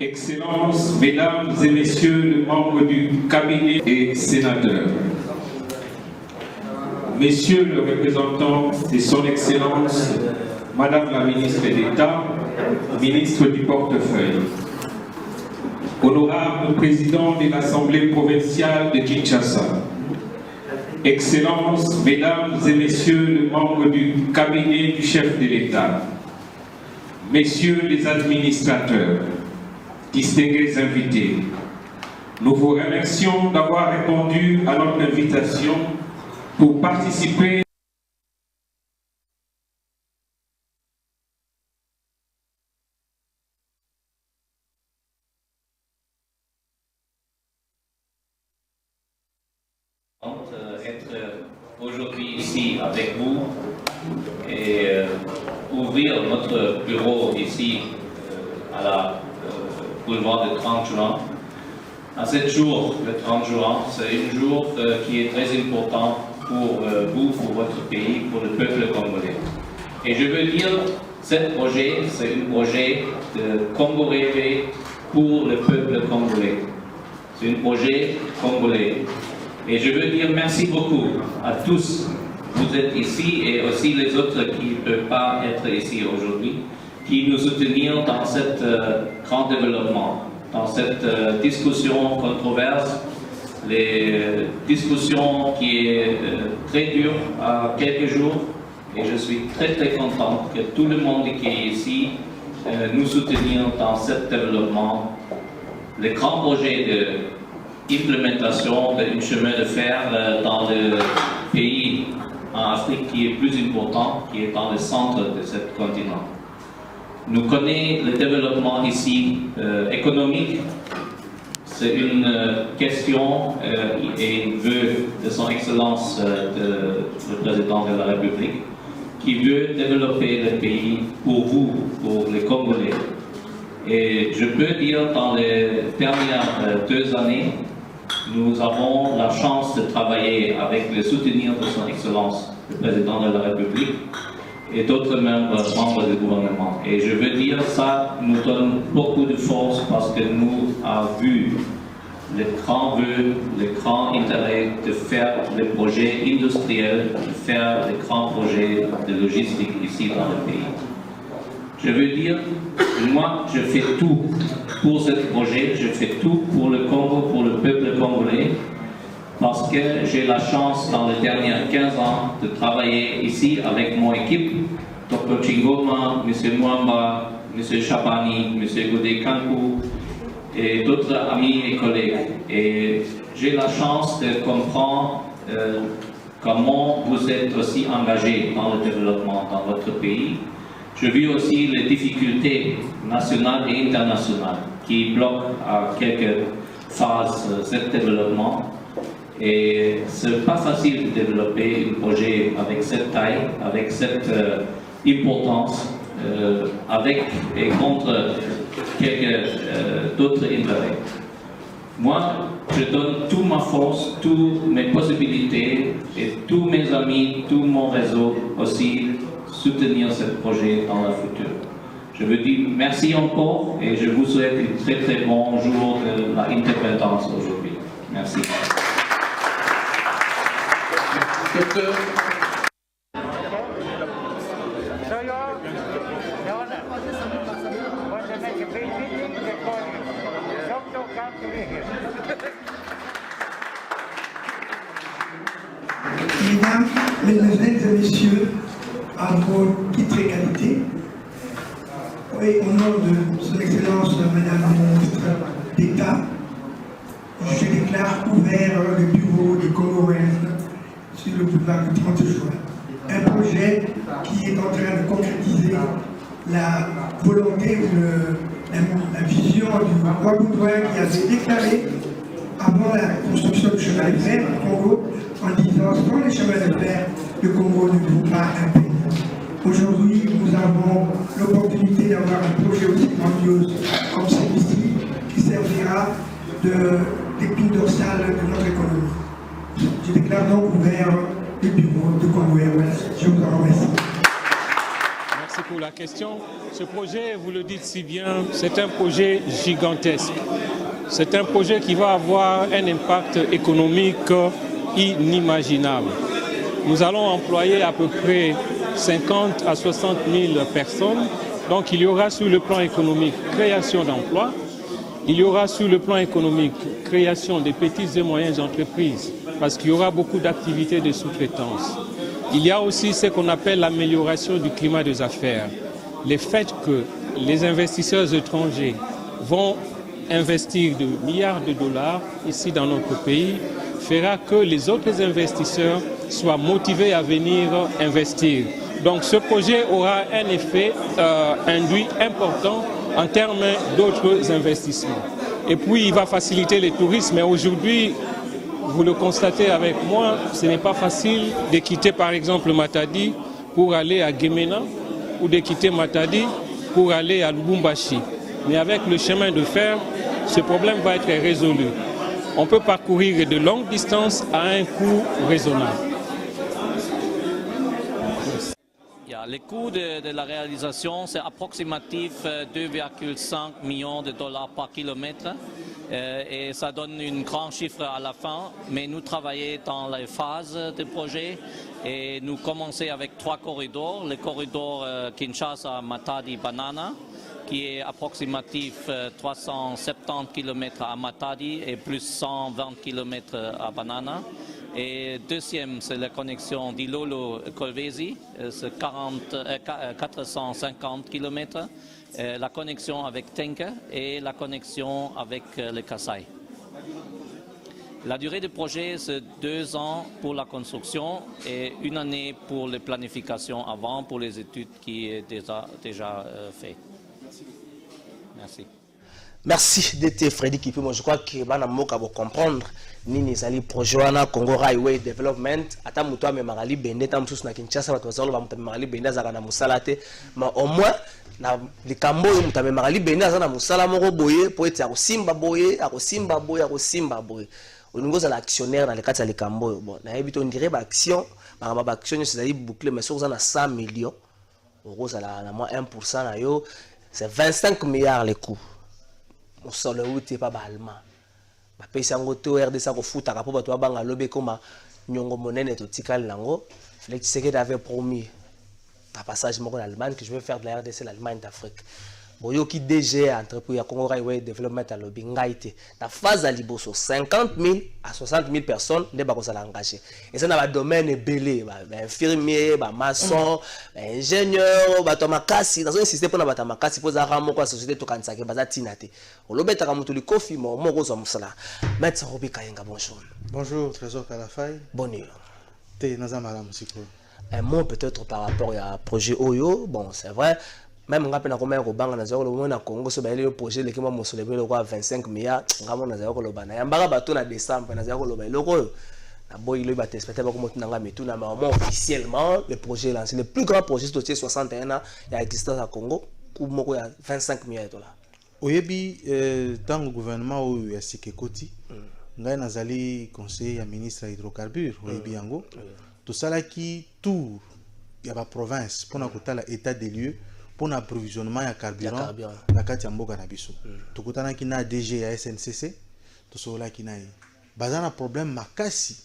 Excellences, Mesdames et Messieurs les membres du cabinet et sénateurs, Messieurs le représentant de Son Excellence, Madame la Ministre d'État, Ministre du Portefeuille, Honorable Président de l'Assemblée provinciale de Kinshasa, Excellences, Mesdames et Messieurs les membres du cabinet du chef de l'État, Messieurs les administrateurs, distingués invités, nous vous remercions d'avoir répondu à notre invitation pour participer être aujourd'hui ici avec vous et ouvrir notre bureau ici à la boulevard de 30 juin. À ce jour, le 30 juin, c'est un jour qui est très important pour vous, pour votre pays, pour le peuple congolais. Et je veux dire, ce projet, c'est un projet de Congo rêvé pour le peuple congolais. C'est un projet congolais. Et je veux dire merci beaucoup à tous. Vous êtes ici et aussi les autres qui ne peuvent pas être ici aujourd'hui, qui nous soutenir dans ce grand développement, dans cette discussion controverse, les discussions qui est très dure à quelques jours. Et je suis très très content que tout le monde qui est ici nous soutenir dans ce développement. Le grand projet d'implémentation d'un chemin de fer dans le pays en Afrique qui est plus important, qui est dans le centre de ce continent. Nous connaissons le développement ici économique. C'est une question et un vœu de son Excellence le Président de la République qui veut développer le pays pour vous, pour les Congolais. Et je peux dire dans les dernières 2 années, nous avons la chance de travailler avec le soutien de son Excellence le Président de la République et d'autres membres du gouvernement. Et je veux dire, ça nous donne beaucoup de force parce que nous avons vu le grand vœu, le grand intérêt de faire les projets industriels, de faire les grands projets de logistique ici dans le pays. Je veux dire, moi, je fais tout pour ce projet, je fais tout pour le Congo, pour le peuple congolais, parce que j'ai la chance dans les dernières 15 ans de travailler ici avec mon équipe, Dr Chingoma, M. Mwamba, M. Chabani, M. Godé Kankou et d'autres amis et collègues. Et j'ai la chance de comprendre comment vous êtes aussi engagés dans le développement dans votre pays. Je vis aussi les difficultés nationales et internationales qui bloquent à quelques phases ce développement. Et ce n'est pas facile de développer un projet avec cette taille, avec cette importance avec et contre quelques d'autres intérêts. Moi, je donne toute ma force, toutes mes possibilités et tous mes amis, tout mon réseau aussi soutenir ce projet dans le futur. Je vous dis merci encore et je vous souhaite un très très bon jour de l'indépendance aujourd'hui. Merci. Docteur. Mesdames, Mesdemoiselles et Messieurs, à vos titres et qualités, et au nom de Son Excellence Madame la Ministre d'État, je déclare ouvert le bureau de Congo sur le boulevard du 30 juin. Un projet qui est en train de concrétiser la volonté ou la vision du roi Baudouin qui avait déclaré avant la construction du chemin de fer au Congo en disant sans les chemins de fer, le Congo ne vaut pas un pays. Aujourd'hui, nous avons l'opportunité d'avoir un projet aussi grandiose comme celui-ci qui servira d'épine dorsale de notre économie. Je déclare donc ouvert le bureau de Congo Airways. Je vous en remercie. Merci pour la question. Ce projet, vous le dites si bien, c'est un projet gigantesque. C'est un projet qui va avoir un impact économique inimaginable. Nous allons employer à peu près 50 à 60 000 personnes. Donc il y aura sur le plan économique création d'emplois. Il y aura sur le plan économique création des petites et moyennes entreprises parce qu'il y aura beaucoup d'activités de sous-traitance. Il y a aussi ce qu'on appelle l'amélioration du climat des affaires. Le fait que les investisseurs étrangers vont investir de milliards de dollars ici dans notre pays fera que les autres investisseurs soient motivés à venir investir. Donc ce projet aura un effet induit important en termes d'autres investissements. Et puis il va faciliter le tourisme. Mais aujourd'hui, vous le constatez avec moi, ce n'est pas facile de quitter par exemple Matadi pour aller à Gemena ou de quitter Matadi pour aller à Lubumbashi. Mais avec le chemin de fer, ce problème va être résolu. On peut parcourir de longues distances à un coût raisonnable. Le coût de la réalisation, c'est approximatif 2,5 millions de dollars par kilomètre et ça donne un grand chiffre à la fin. Mais nous travaillons dans les phases du projet et nous commençons avec 3 corridors. Le corridor Kinshasa-Matadi-Banana qui est approximatif 370 km à Matadi et plus 120 km à Banana. Et deuxième, c'est la connexion d'Ilolo-Kolwezi, c'est 450 km. La connexion avec Tenke et la connexion avec le Kasaï. La durée du projet, c'est 2 ans pour la construction et 1 année pour la planification avant, pour les études qui est déjà faites. Merci. Merci DT Freddy Kipi. Moi je crois que bana moka va comprendre nini zali projet wana Congo Highway Development ata muto amemali bende ta msusu na Kinshasa watu wazalo ba mutamemali bende azaka na musala te mais au moins na likambo yo mutamemali bende azana musala moko boye po eti akosimba boye olingo za l'actionnaire na lekati ya likambo yo bon na ebito ndire ba action ba action yo c'est bouclé mais sur na 100 millions euros ça la moins 1% na yo c'est 25 milliards les coûts. On sort le route pas allemand. Ba pesa ngoto RDC ko futa ka po bato ba banga lobe koma nyongo monene to tikal nango. Félix Tshisekedi avait promis par passage moko en Allemagne que je vais faire de la RDC l'Allemagne d'Afrique. Boyo ki DG entreprise ya Congo Highway Development à lobi ngaite. La phase à liboso 50 000 à 60 000 personnes ne ba ko sala engagé. Et ça na ba domaine belé ba infirmier, ba maçon, ba ingénieur, ba to makasi dans un système pour na ba makasi pour za ramo kwa société to kanisa ke ba za tinate. Olobeta ka mutu li kofi mo ko zo musala. Maître Robi Kayenga bonjour. Bonjour Trésor Kalafai. Bonne nuit. Té nazamala musiko. Un mot peut-être par rapport à projet Oyo, bon c'est vrai. Même quand on a combien de banques dans le Congo, sur le projet, les qui m'ont 25 milliards, on a 25 milliards, on a 0 na décembre, on a 0 loba. il va t'expecter officiellement le projet lancé. Le plus grand projet de 61 ans, il y a existence à Congo, pour il y a 25 milliards de dollars. Oyebi, dans le gouvernement où il y a Sikekoti, il y a un conseiller à ministre hydrocarbures, Oyebi Yango, tout ça qui tourne, il y a la province, pour l'état des lieux, pour l'approvisionnement de carburant, la Katiambo Ganabiso. Tout ça qui a DG à SNCC, tout ça qui a un problème makasi.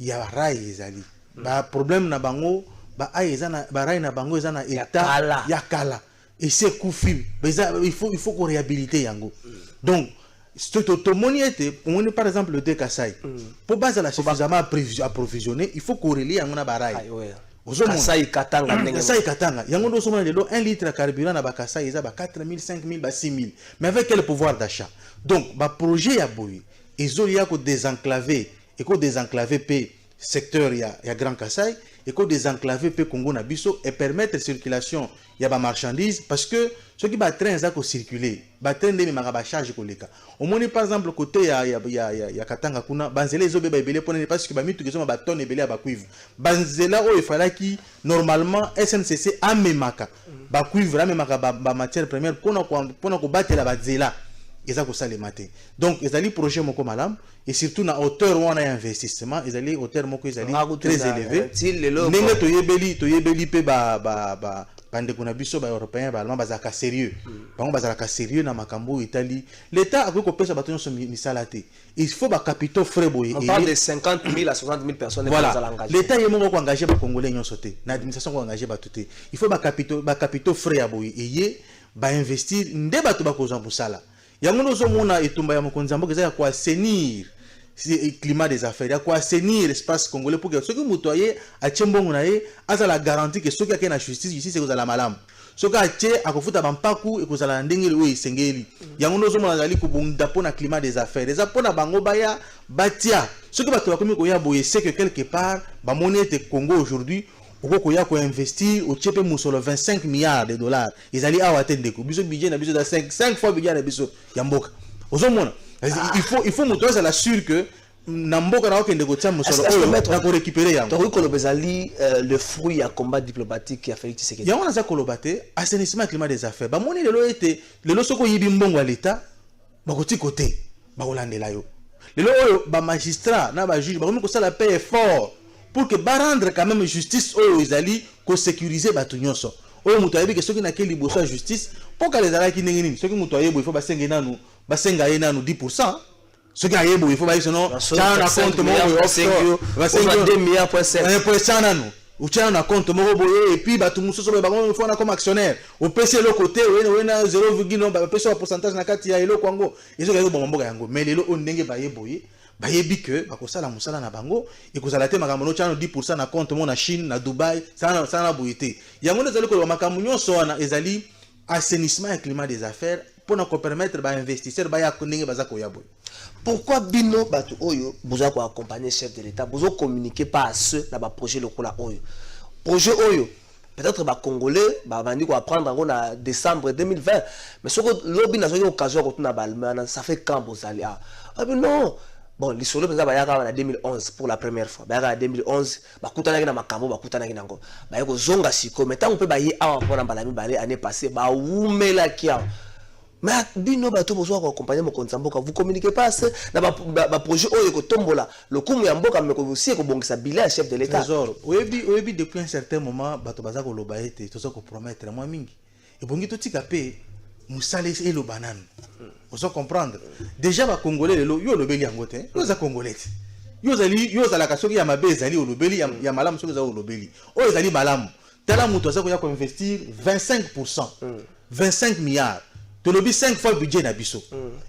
Il y a rail ezali ba problème na bango ba aizana ba rail na bango ezana état ya kala et c'est coufi il faut qu'on réhabiliter yango donc tout moni était on par exemple le Kasai pour base la suffisamment approvisionner il faut corréler yango na ba rail Kasai Katanga yango ndo somona lelo 1 litre de carburant na ba Kasai eza ba 4000 5000 ba 6000 mais avec quel pouvoir d'achat donc ba projet ya boyi ezoli ya ko désenclaver et qu'on désenclaver pe secteur il y a Grand Kassai et qu'on désenclaver pe Congo na biso et permettre la circulation il y a ba marchandises parce que ceux qui ba train ça ko circuler ba train de maka ba charge ko leka au moins par exemple côté il y a Katanga kuna banzela zo be ba ebele pona parce que ba mitu kezo ba tonne ebele ba cuivre banzela o il fallait qui normalement SNCC a memaka ba cuivre a memaka ba matière première pona ko batela ba zela ils ont ça les matin donc ils allaient projet moko malam et surtout na hauteur où on a investissement ils allaient hauteur moko ils allaient très élevé nenga to yebeli pe ba bande kuna biso ba européen ba allemand bazaka sérieux bango bazaka sérieux na makambo Italie l'état a ko pesa batonyo so misalate il faut ba capitaux frais boye on parle de 50 000 à 60 000 personnes voilà l'état yemo ko engager ba congolais nyonso te na administration ko engager ba tuté il faut ba capitaux frais ya boye et ba investir nde bato ba ko zambusala yango nozo mona etumba ya mokonzi mboka za kwa assainir climat des affaires ya kwa assainir l'espace congolais pour que ceux qui mutoyer a chembongo na ye aza la garantie que ceux qui a na justice ko za malamu soka ache akofuta bampaku ekozala ndengeli oyo isengeli yango nozo mona zali kubunda pona climat des affaires eza pona bango baya batia soki bato bakomi koya boye c'est que quelque part ba monnaie Congo aujourd'hui oko ya ko investir au tchepe musolo 25 milliards de dollars ils allaient awa tende ko biso budget na biso da 5 fois budget na biso ya mboka ozomona il faut motoza la sûr que na mboka na okende ko tia musolo oyo na ko récupérer yango to ko lobezali le fruit ya combat diplomatique ya Félix Tshisekedi yango na za kolobate assainissement climat des affaires ba moni lelo ete lelo soko yibi mbongo ya l'état ba ko ti côté ba kolandela yo lelo oyo ba magistrat na ba juge ba ko sala paix fort pour que ba rendre quand même justice oyo ezali ko sécuriser bato nyonso oyo muto ayebi ke soki na keli boso ya justice pour que les alaki ndenge nini soki muto ayebo il faut basenga nanu basenga ye nanu 10% soki ayebo il faut ba isono na compte mo yo basenga 2 milliards pour nanu uchana na compte mo boye et puis bato musoso ba bango il faut na comme actionnaire au PC le côté wena 0,9 ba pesa pourcentage na kati ya elo kwango ezo ka bo mboka yango mais lelo on ndenge ba yeboye bayebi que bakosala musala na bango ekozala te makambo no chano 10% na compte mo na Chine na Dubai sana boyete yango nezali ko makambo nyonso wana ezali assainissement et climat des affaires pour nous permettre ba investisseurs ba ya ndenge baza ko yabo pourquoi bino bato oyo boza ko accompagner chef de l'état bozo communiquer pas à ceux na ba projet lokola oyo projet oyo peut-être ba congolais ba bandi ko apprendre en décembre 2020 mais ce que lobby na zo occasion ko tuna balmana ça fait quand bozali ah non. Bon, les solos en 2011 pour la première fois. En 2011, bakutana na makambo, bakutana na ngo. Ba yeko zonga siko, mais tant on peut bailler awa pour na balami balé année passée, ba oumela kia. Mais bino bato bozo ko accompagner mo konzamboka, vous communiquez pas ça na ba projet oyo ko tombola. Le kumu ya mboka me ko aussi ko bongisa bilan chef de l'état. Trésor, oyebi depuis un certain moment bato baza ko loba ete to ko promettre moi mingi. Et bongi to tika pe musale et le banane. Vous comprendre déjà ba congolais le yo lobeli yango te yo za congolais yo zala kasoki ya mabe zali o lobeli ya malamu soki za o lobeli o zali malamu tala muto za ko ya ko investir 25% 25 milliards to lobi 5 fois budget na biso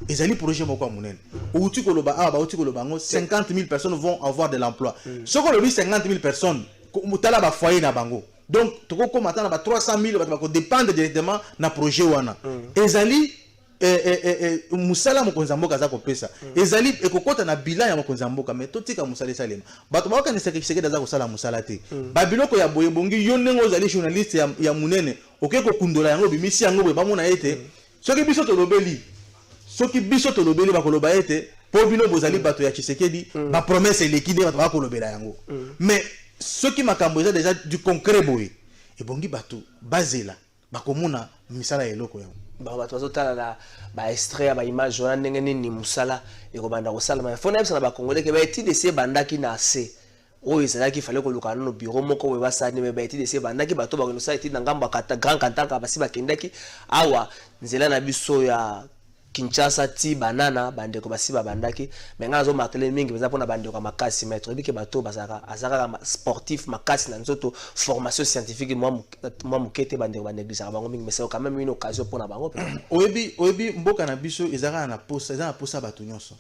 ezali projet moko munene o uti ko loba ba uti ko loba ngo 50 000 personnes vont avoir de l'emploi soko lobi 50 000 personnes mutala ba foyer na bango donc to ko matana ba 300 000 ba ko dépendre directement na projet wana ezali musala mokonzi mboka za kopesa ezali ekokota na bilan ya mokonzi mboka mais totika musala salema bato ba kanisa Tshisekedi za kosala musala te ba biloko ya boye bongi yo ndengo zali journaliste ya munene okeko kundola yango bimisi yango boye ba mona ete soki biso to lobeli soki biso tolobeli bakoloba ete po bino bozali bato ya Tshisekedi ba promesse eleki nde bato bakolobela yango mais soki makambo eza déjà du concret boye ebongi bato bazela bakomona misala eloko yango bato bazotala ba extrait ya ba image wana ndenge nini musala ekobanda kosalama il faut na yebisa na bakongole ke baétude esi ebandaki na se oyo ezalaki fale koluka no bureau moko oyo basani me baétude esi ebandaki bato bakolosa étude na ngambo ya grand kantaka basi bakendaki awa nzela na biso ya Kinshasa ti banana bandeko basi babandaki mais nga zo marteler mingi beza pona bandeko makasi maître bike bato azaka sportif makasi na nzoto formation scientifique moi mukete bandeko ba négliger bango mingi mais c'est quand même une occasion pona bango oyebi mboka na biso ezaka na posa bato nyonso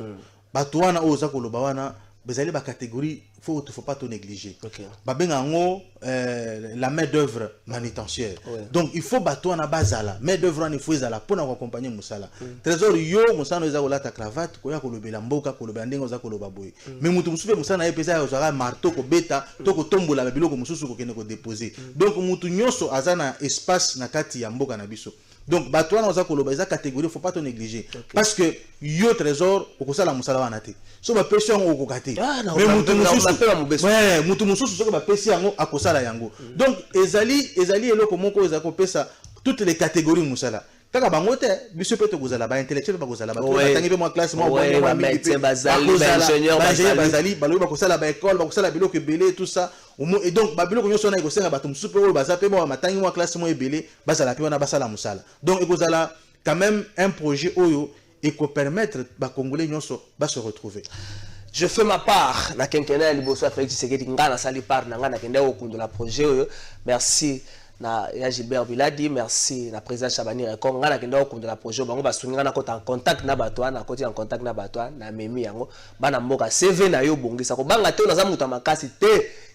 bato wana oza koloba wana bezali ba catégorie faut pas tout négliger babenga ngo la main d'œuvre manutentionnaire donc il faut bato wana bazala main d'œuvre ni faut ezala pona ko accompagner musala trésor yo musana eza kolata cravate ko ya kolobela mboka kolobela ndenge oza koloba boye mais mutu musupe musana epesa ya zara marteau ko beta to ko tombola biloko mususu ko kende ko déposer donc mutu nyonso azana espace na kati ya mboka na biso donc bato wana oza koloba eza catégorie faut pas tout négliger parce que yo trésor okosala musala wana te so ba pesi yango okokate mais mutu mususu soki ba pesi yango akosala yango donc ezali eloko moko eza kopesa toutes les catégories musala kaka bango te biso pe to kozala ba intellectuel ba kozala ba tangi pe mo classe mo ba médecin bazali ba ingénieur bazali ba loba kosala ba école ba kosala biloko ebele tout ça et donc ba biloko nyoso na ekosenga bato mususu pe baza pe mo matangi mo classe mo ebele bazala pe wana basala musala donc ekozala quand même un projet oyo et qu'on permettre ba congolais nyoso ba se retrouver. Je fais ma part na quinquennat liboso Félix Tshisekedi ngana sali part na ngana kende okundo la projet oyo merci na ya Gilbert Biladi merci na président Chabani Rekong ngana kende okundo la projet bango basunga na kota en contact na bato na koti en contact na bato na memi yango bana mboka CV na yo bongisa ko banga te na zamuta makasi te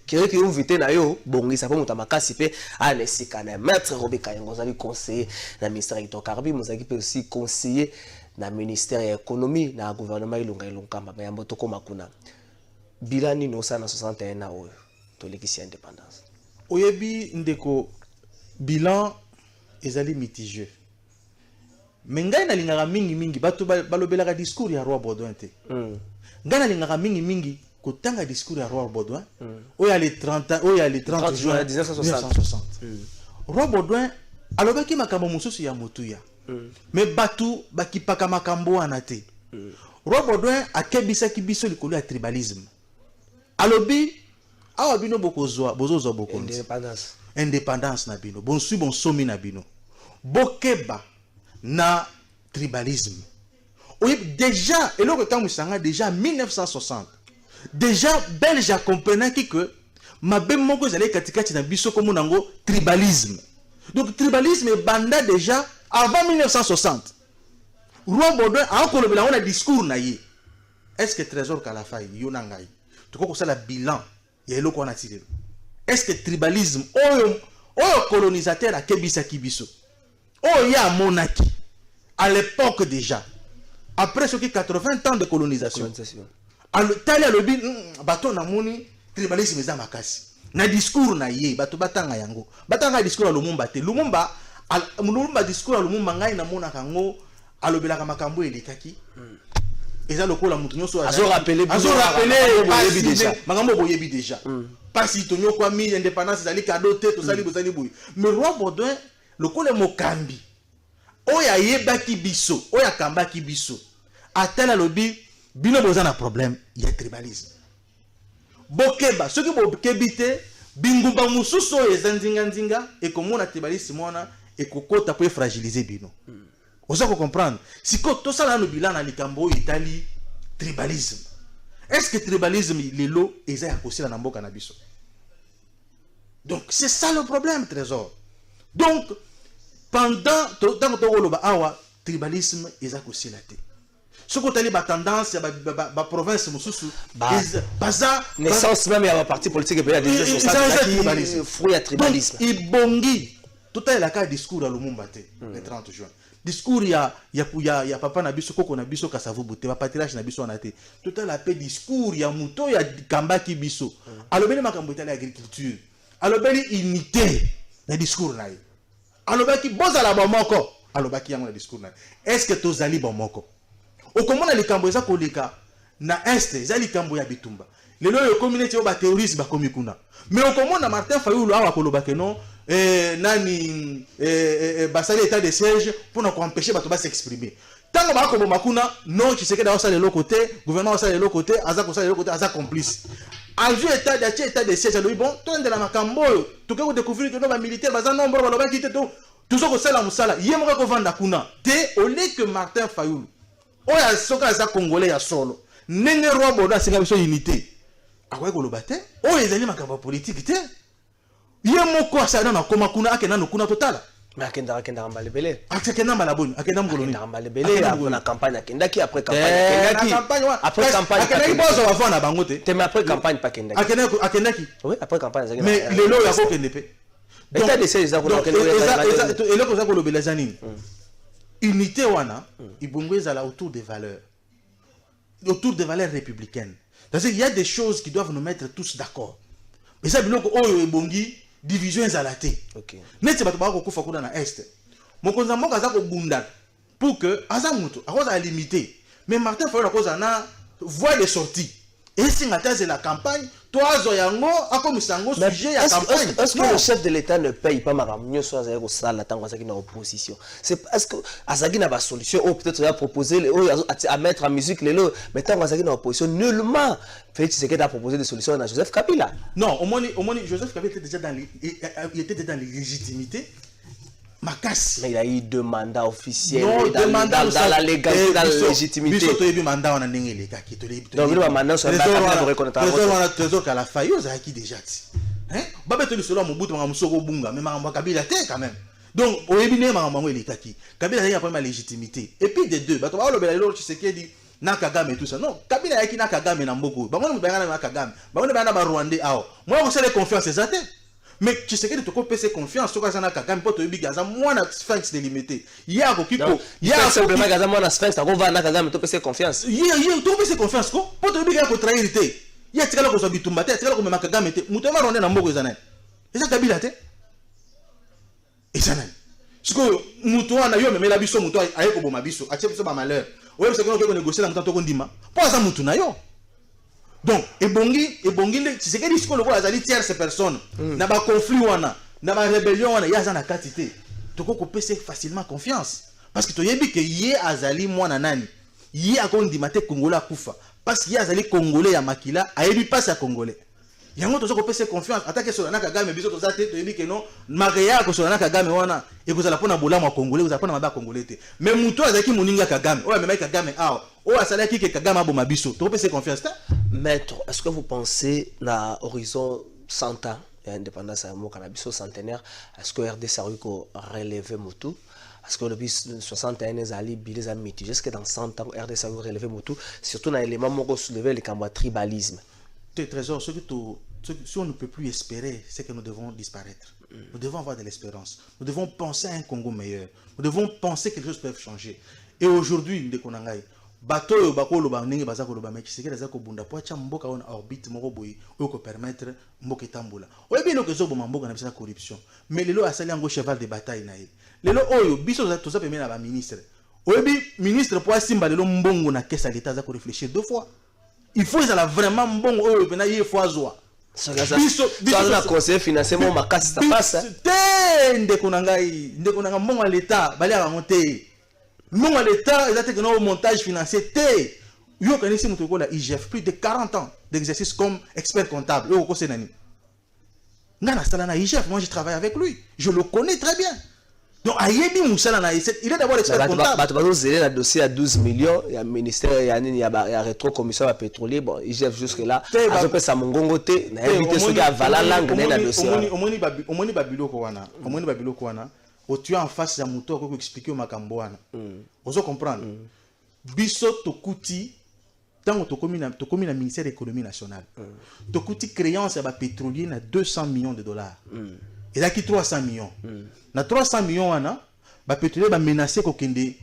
kiriki invité na yo bongisa po muta makasi pe anesika na maître Robeka yango zali conseiller na ministère hydrocarbures mozaki pe aussi conseiller na ministère ya économie na gouvernement ilunga ilunkamba bayambo toko makuna bilani no sana 61 na oyo to lekisi indépendance oyebi ndeko bilan ezali mitigeux mais ngai na lingaka mingi bato balobelaka discours ya roi Baudouin te ngai na lingaka mingi kotanga discours ya roi Baudouin oyo les 30 juin 1960 roi Baudouin alobaki makambo mususu ya motuya mais batu bakipaka makambo wana te roi Baudouin akebisaki biso likolo ya tribalisme alobi awa bino bokozwa bozozwa bokonzi indépendance na bino bonsomi na bino bokeba na tribalisme oyebi déjà eloko tango isanga déjà 1960 déjà belge comprenaki que mabe moko ezali katikati na biso komona ngo tribalisme donc tribalisme banda déjà avant 1960 roi Baudouin a kolobela on a discours na ye est-ce que trésor Kalafai yo na ngai toko sala bilan ya eloko na tirelo est-ce que tribalisme oyo colonisateur a kebisa kibiso oyo ya monaki à l'époque déjà après ce qui 80 ans de colonisation tali alobi bato na moni tribalisme eza makasi na discours na ye bato batanga yango batanga discours ya Lumumba te Lumumba discours ya Lumumba ngai na mona kango alobelaka makambo elekaki eza lokola mutu nyonso azo rappeler déjà makambo boyebi déjà pasi tonyo kwa mi indépendance ezali cadeau te to sali bozali boye mais roi Baudouin lokola mokambi oya yebaki biso oya kambaki biso atala lobi bino boza na problème ya tribalisme bokeba soki bokebi te bingumba mususu oyo eza nzinga ekomona tribalisme wana ekokota po fragiliser bino oza ko comprendre siko tosala no bilan na likambo oyo itali tribalisme est-ce que tribalisme lelo eza ya kosila na mboka na biso donc c'est ça le problème trésor donc pendant tant que tokoloba awa tribalisme eza kosila te soko tali ba tendance ya ba province mususu baza naissance même ya ba parti politique pe ya déjà sur ça fruit ya tribalisme ibongi total la ka discours à Lumumba te le 30 juin discours ya papa na biso koko na biso Kasavu Bute ba patriarche na biso na te total la paix discours ya muto ya kambaki biso alobeli makambo itali agriculture alobeli unité na discours na ye alobaki bozala ba moko alobaki yango na discours na est-ce que tozali ba moko okomona likambo eza koleka na est eza likambo ya bitumba lelo yo communauté yo ba terroriste ba komi kuna mais okomona Martin Fayulu awa koloba ke non nani basali état de siège pour ne empêcher bato ba s'exprimer tango ba ko boma kuna non Tshisekedi osala le côté gouvernement osala le côté aza ko sala le côté aza complice en vue état de siège alors bon to ndela makambo to ke ko découvrir que no ba militaire baza nombre ba loba kité to toujours ko sala musala yemoko ko vanda kuna te au lieu que Martin Fayulu oya soka aza congolais ya solo nenge roi boda singa biso unité akwa ko loba te oyo ezali makambo politique te yemoko asala na koma kuna akena no kuna totala mais akenda mbalebele akenda malaboni akenda mkoloni mbalebele na campagne akendaki après campagne après campagne akendaki bozo avant na bango te mais après campagne pas kendaki akendaki oui après campagne zaki mais lelo ya ko kende pe état de siège za ko eloko za ko lobela zanini unité wana ibongo ezala autour des valeurs républicaines. C'est-à-dire qu'il y a des choses qui doivent nous mettre tous d'accord. Mais ça biloko oyo ebongi division ezalate. OK. Neti bato ba ko kufa kuna na est. Mokonza mboka za ko bunda pour que azamuto akoza limiter. Mais Martin Fayulu akoza na voie de sortie. Et si ngata c'est la campagne, toi zo yango akomisango sujet ya campagne. Est-ce que le chef de l'État ne paye pas maramnyo so azali ko sala tango azaki na opposition? C'est est-ce que azaki na ba solution ou peut-être a proposé à mettre en musique lelo mais tango azaki na opposition nullement Félix Tshisekedi a proposé des solutions à Joseph Kabila. Non, au moins Joseph Kabila était déjà dans les légitimités. Mais il a eu 2 mandats officiels dans la légalité, dans la légitimité. Il y a eu mandat on a nengé les gars qui te les. Donc le mandat sur la reconnaître. Trésor qu'à la faille aux qui déjà. Hein? Babette le solo Mobutu Musoko Bunga mais Mamba Kabila té quand même. Donc au ebine Mamba les kaki. Kabila a pas ma légitimité. Et puis des deux, bato ba lo bela tu sais qui dit na Kagame et tout ça. Non, Kabila yaki na Kagame na mboko. Ba ngona mbanga na Kagame. Ba ngona bana ba Rwandais ao. Moi on sait les confiance ezate. Mais tu sais que tu peux passer confiance sur Kazana Kagame pour te dire Gaza moi na Sphinx délimité. Ya ko kiko. Ya simplement Gaza moi na Sphinx ta ko va na Kagame to passer confiance. Ya to passer confiance ko pour te dire ko trahir te. Ya tikala ko so bitumba te, tikala ko mema Kagame te. Muto ma ronde na mboko ezana. Eza Kabila te. Ezana. Siko muto wana yo memela biso muto ayeko boma biso, atie biso ba malheur. Oyo se ko négocier na muto ko ndima. Po aza mutu na yo. Donc, ebongi c'est que disco le azali tierce personne na ba conflit wana na ba rébellion wana ya za na quantité to ko pese facilement confiance parce que to yebi que yé azali mwana nani yé akondi mate congolais akufa parce que yé azali congolais ya makila ayebi passe ya congolais yango to ko pese confiance attaque sur na Kagame biso to za te to yebi que non maria ko sur na Kagame wana e ko za la pona bola ma congolais ko za pona maba congolais te mais muto azaki moninga Kagame o même Kagame ao o asala ki ke Kagame aboma biso to pese confiance ta. Maître, est-ce que vous pensez à horizon 100 ans indépendance à mon cannabis centenaire, est-ce que RDC a relevé Motu? Est-ce que depuis 61 ans, Ali Billy a mitigé? Est-ce que dans 100 ans, RDC a relevé Motu? Surtout dans l'élément où on soulevé le camp tribalisme. Trésor, si on ne peut plus espérer, c'est que nous devons disparaître. Nous devons avoir de l'espérance. Nous devons penser à un Congo meilleur. Nous devons penser que quelque chose peut changer. Et aujourd'hui, de Konangai, bato yo bakolo ba ndenge bazako lo ba meki sekela zako bunda po acha mboka on orbite moko boyi o ko permettre mboka tambula oyebi lo kezo boma mboka na bisa corruption mais lelo asali yango cheval de bataille na ye lelo oyo biso za toza pemena ba ministre oyebi ministre po asimba lelo mbongo na caisse l'état za ko réfléchir 2 fois il faut ça vraiment mbongo oyo pena ye fois zoa biso na conseiller financier mo makasi ça passe te ndeko na mbongo l'état bali a monter. Non à l'État, il a été un montage financier. Yo connaissez mon la IGF plus de 40 ans d'exercice comme expert comptable. Yo connaissez nani. Ngana salana IGF, moi je travaille avec lui. Je le connais très bien. Donc ayebi musala il est d'abord expert comptable. Bah tu vas nous aider le dossier à 12 millions, il y a ministère, il y a rétro commission à pétrolier, bon IGF jusque là. A peu ça mongongo té, na éviter ce qui a vala langue na dossier. Omoni babilo ko wana. Tu es en face de moto pour expliquer au makambo wana. Vous comprendre. Biso tokuti tant to commune na ministère de l'économie nationale. Tokuti créance à pétrolier na 200 millions de dollars. Et là qui 300 millions. Na 300 millions wana ba pétrolier ba menacer ko kende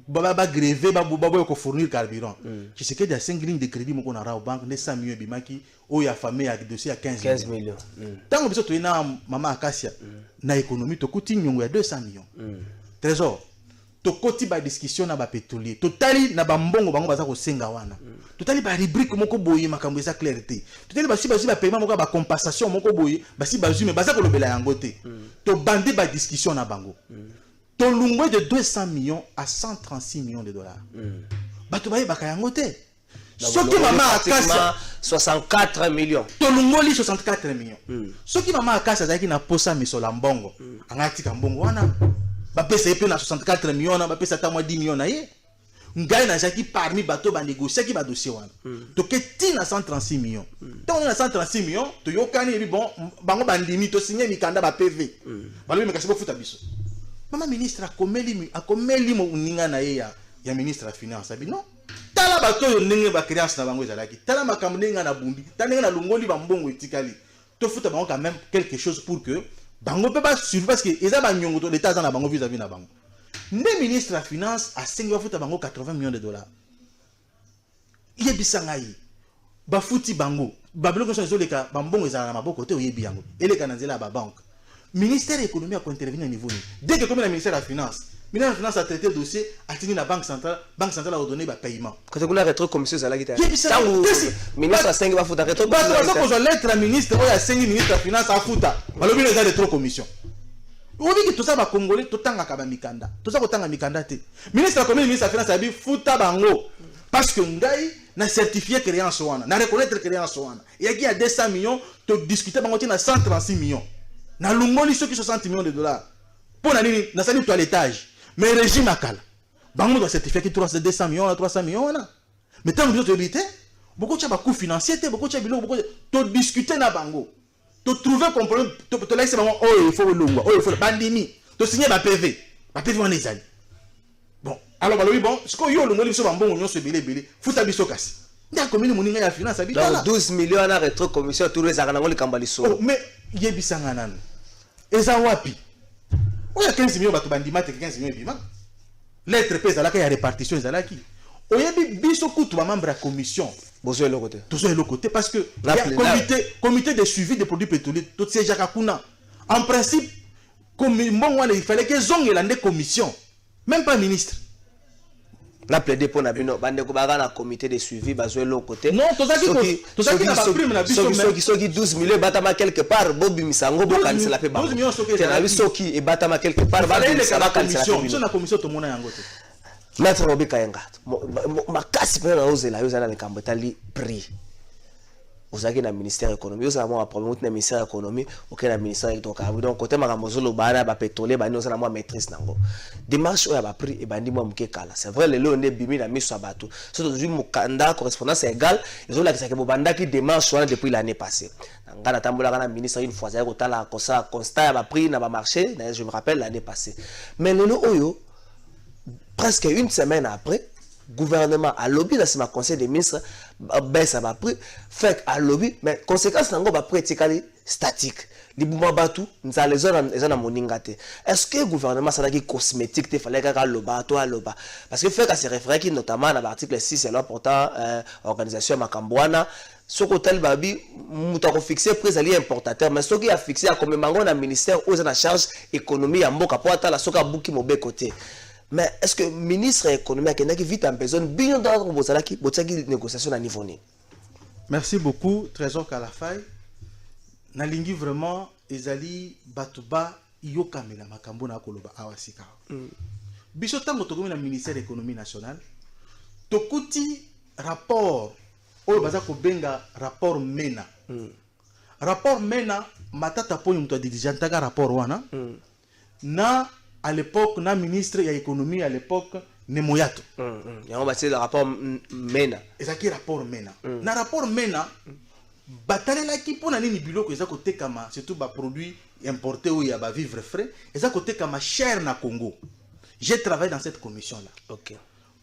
ba gréver ba ko fournir carburant. Tu sais que il y a 5 lignes de crédit moko na ra banque ne 100 millions bimaki o ya famille avec dossier à 15 millions. Tant que biso to na mama Akasia na économie to kuti nyongo ya 200 millions. Trésor tokoti ba discussion na ba pétrolier totali na ba mbongo bango baza ko senga wana totali ba rubrique moko boye makambo eza clarté totali ba ba paiement moko ba compensation moko boye basi ba mais baza ko lobela yango te to bandi ba discussion na bango to lungwe de 200 millions à 136 millions de dollars bato baye baka yango te soki mama akasa 64 millions to lungoli 64 millions soki mama akasa azaki na posa misola mbongo angati ka mbongo wana bapesa pe na 64 millions na bapesa ta mwa 10 millions na ye ngai na jaki parmi bato ba négocier ki ba dossier wana to ke tina 136 millions to na 136 millions to yokani ebi bon bango bandimi to signer mikanda ba PV balobi mekasi bo futa biso mama ministre akomeli mo uninga na ye ya ministre ya finance abi non tala bato yo ndenge ba créance na bango ezalaki tala makambo ndenge na bundi tala na longoli ba mbongo etikali to futa bango quand même quelque chose pour que bango peut pas suivre parce que eza ba nyongo to l'état za na bango vis-à-vis na bango nde ministre la finance a 5 va futa bango 80 millions de dollars yebisa ngai ba futi bango ba biloko so ezoleka ba mbongo ezala na maboko te oyebi yango eleka na nzela ba banque ministère de l'économie a intervenir au niveau dès que comme le ministère de la finance ministère de la finance a traité le dossier a tenu la banque centrale a ordonné le paiement quand on a rétro commission ça là qui ministre a 5 va foutre rétro commission quand on lettre à ministre ou a 5 ministre de la finance a foutre balobi les rétro commission obi que tout ça va congolais tout tanga ka ba mikanda tout ça ko tanga mikanda te ministre de la ministre de la finance a bi fouta bango parce que ngai na certifié créance wana na reconnaître créance wana et il y a 200 millions to discuter bango na 136 millions na lungoli ceux qui 60 millions de dollars pour na nini na sali toilettage mais régime akala bango doit certifier que 200 millions 300 millions na mais tant que tu habite beaucoup de coûts financiers beaucoup de bilo beaucoup to discuter na bango to trouver compromis to laisser bango oh il faut lungwa oh il faut bandini to signer ba PV on les amis bon alors balobi bon ce que yo lungoli so bambongo nyonso belé futa biso kasi nda commune moninga ya finance habita là 12 millions na rétro commission tous les arana ngoli kambaliso oh mais yebisanga nanu eza wapi oya 15 millions bato bandima te 15 millions bima lettre pesa la ya répartition ezalaki oyebi biso kutu ba membre ya commission bozo le côté tout ça le côté parce que comité de suivi des produits pétroliers tout ces jaka kuna en principe comme mbongo il fallait que zongela ndé commission même pas ministre la plaidé pour nabino bande ko baga na comité de suivi bazo le côté non to zaki na ba prime na biso même soki 12 millions batama quelque part bobi misango bo kanisa la pe ba 12 millions soki na biso ki e batama quelque part ba kanisa la commission na commission to mona yango te maître Robi Kayenga makasi pe na ozela yo zana le kambo tali prix ozaki na ministère économie ozala moi problème na ministère économie auquel na ministère donc côté makambo zolo bana ba pétrolier ba ozala moi maîtrise nango démarche oya ba prix e bandi moi muke kala c'est vrai le londe bimi na miso bato surtout aujourd'hui mukanda correspondance égale ezola ki sakebo bandaki démarche wana depuis l'année passée ngana tambola kana ministre une fois zako tala kosa constat ya ba prix na ba marché je me rappelle l'année passée mais lelo oyo presque une semaine après gouvernement a lobby dans ce conseil des ministres baisse à prix fait à lobby mais conséquence nango ba pratically statique libuma batu nzale zona moningate est-ce que gouvernement ça qui cosmétique te fallait ka loba to aloba parce que fait que c'est référé qui notamment dans l'article 6 et là pourtant organisation makambwana soko tel babi mutako fixer prix ali importateur mais soki a fixé à comme mango na ministère aux na charge économie ya mboka pour ata la soka buki mobe côté. Mais est-ce que le ministre économique qui vite en besoin bien dans la négociation à niveau ni? Merci beaucoup, Trésor Kalafay. Nalingi vraiment ezali batuba yokamela makambo na koloba awasika. Biso tango tokomi na ministère économie nationale, tokuti rapport oyo baza ko benga rapport MENA. Rapport MENA matata po muto dirigeant taka rapport wana. Na à l'époque, na ministre de l'économie à l'époque, Nemoyato. Il y a le rapport MENA. Et ça qui rapport MENA. Na rapport MENA, bataille là qui pour nani ni bilo que ça côté kama surtout ba produits importés où il y a ba vivre frais, et ça côté kama cher na Congo. J'ai travaillé dans cette commission là. OK.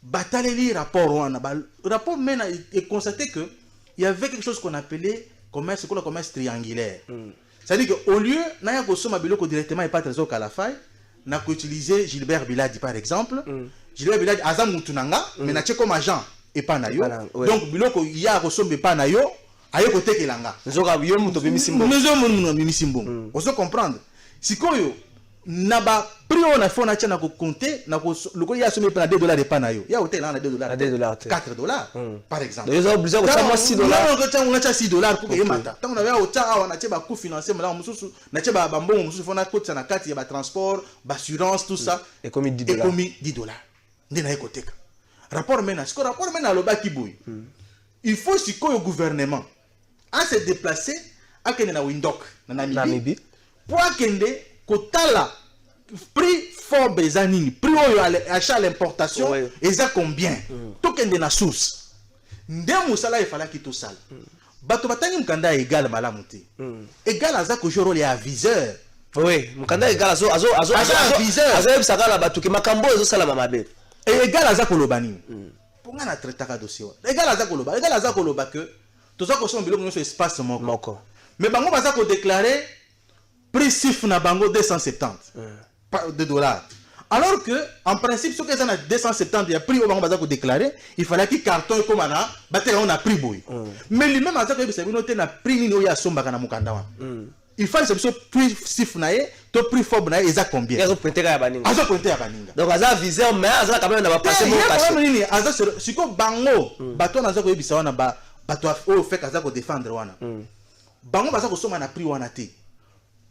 Bataille li rapport wana, rapport MENA et constaté que il y avait quelque chose qu'on appelait commerce triangulaire. C'est-à-dire que au lieu na ya ko soma bilo directement et pas Trésor Kalafay, n'a qu'utilisé Gilbert Biladi par exemple. Gilbert Biladi azam mutunanga mais na comme agent et pas na yo. Donc biloko ya resombe pas na yo ayo côté kelanga. Nzoka yo muto bimisimbo. Nous bimisimbo. On se comprendre. Sikoyo na ba prix on a fait on a tia na ko compter na ko le ko ya somme pas $2 de panayo ya hôtel na $2 $4 par exemple donc ils ont obligé de faire $6 on a $6 pour que mata tant on avait au tia on a tia ba coût financier mais là mususu na tia ba mbongo mususu fona ko tia na kati ya ba transport ba assurance tout ça et comme $10 ndena ekoteka rapport mena siko rapport mena loba kiboy il faut siko au gouvernement à se déplacer à kende na Windhoek na Namibie pour akende kotala prix fort bezanini prix oyo achat l'importation eza combien tokende na source nde musala efala ki to sala bato batangi mukanda égal malamu te égal aza ko jouer rôle ya aviseur oui mukanda égal azo aviseur azo ebisaka na bato ke makambo ezo sala mabe égal aza koloba nini ponga na traitaka dossier égal aza koloba que toza ko somba biloko nyonso espace moko mais bango baza ko déclarer prix sif na bango $270 alors que en principe ce que ça na $270 il y a prix au bango baza ko déclarer il fallait que carton comme na batera on a prix boy mais lui même aza ko yebisa bino te na prix nini oya somba kana mukanda wa il fallait que ce prix sif na ye to prix fob na ye eza combien azo pointer ya baninga donc aza viseur mais aza quand même na ba passer mon caché nini aza siko bango bato na aza ko yebisa wana ba bato o fait aza ko défendre wana bango baza ko soma na prix wana te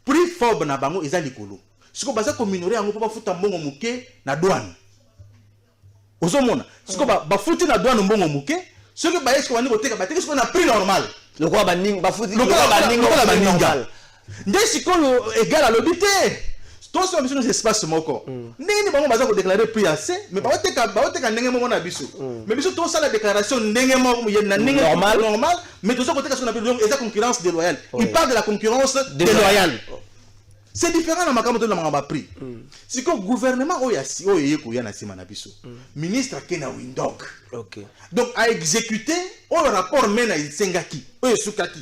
prix fob na bango eza likolo siko baza ko minorer yango po bafuta mbongo muke na douane ozomona siko bafuti na douane mbongo muke soki bayesko bani koteka bateki siko na prix normal lokola baninga bafuti lokola baninga nde sikoyo égal alobi te toso biso na espace moko ndenge bango baza ko déclarer prix assez mais baoteka ndenge moko na biso mais biso tosala déclaration ndenge moko na ndenge normal mais tozo koteka siko na prix donc eza concurrence déloyale il parle de la concurrence déloyale c'est différent na makambo to na makamba prix siko gouvernement oyo yeko ya na sima na biso ministre akena Windhoek donc a exécuté au rapport mena isengaki oyo sukaki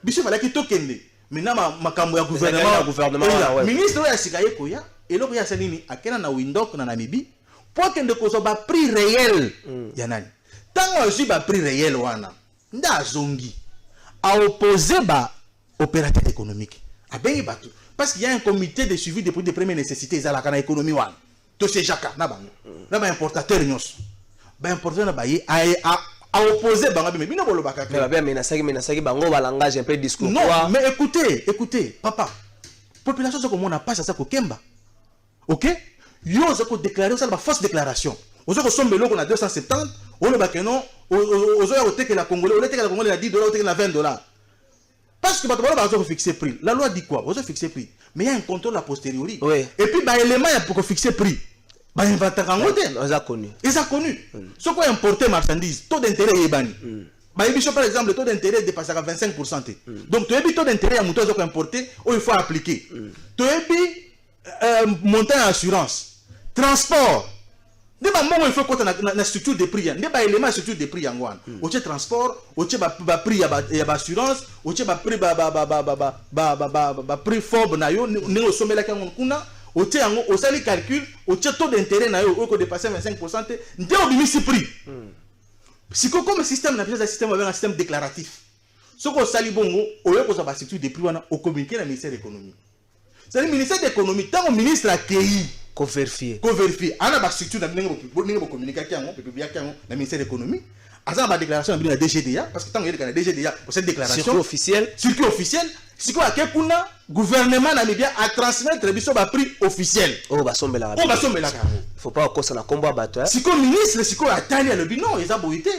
biso balaki tokende maintenant makambo ya gouvernement ministre oyo asika yeko ya eloko ya sanini akena na Windhoek na Namibie pour kende kozo ba prix réel ya nani tango azwi ba prix réel wana nda zongi a opposé ba opérateur économique abengi bato parce qu'il y a un comité de suivi des produits de première nécessité za la kana économie wana to c'est jaka na bango na ba importateur nyos ba importateur na ba ye a opposé bango mais bino bolo bakaka mais menasaki bango ba langage un peu discours non mais écoutez papa population ça comme on a pas ça ko kemba OK yo ça ko déclarer ça ba fausse déclaration ozo ko sombe loko na 270 on le bakeno ozo ya oteke la congolais on oteke la congolais na $10 oteke na $20 parce que bato balo fixer prix la loi dit quoi ozo fixer prix mais il y a un contrôle a posteriori et puis ba élément pour fixer prix ba inventaire ngote ils ont connu ce qu'on importer marchandise taux d'intérêt ebani ba ebiso par exemple le taux d'intérêt dépasse à 25%. Donc tu as taux d'intérêt à monter ce qu'on importer ou il faut appliquer tu as montant assurance transport de ba mbongo il faut compter na structure de prix de ba élément structure de prix ngwana o tche transport o tche ba prix ya ba assurance o tche ba prix ba prix fob na yo ne o somela ka kuna o tche yango o sali calcul o tche taux d'intérêt na yo o ko dépasser 25% nde o bimisi prix siko comme système na un système avec un système déclaratif ce ko sali bongo o yo ko sa ba structure de prix wana o communiquer na ministère de l'économie c'est le ministère de l'économie tant au ministre a créé ko vérifier ana ba structure na ningo communiquer kango publier kango na ministère de l'économie asa ba déclaration na DGDA parce que tant il y a DGDA pour cette déclaration circuit officiel siko akekuna gouvernement namibien a transmettre biso ba prix officiel ba sombela faut pas ko ça na kombo bato siko ministre siko atali alobi non eza boité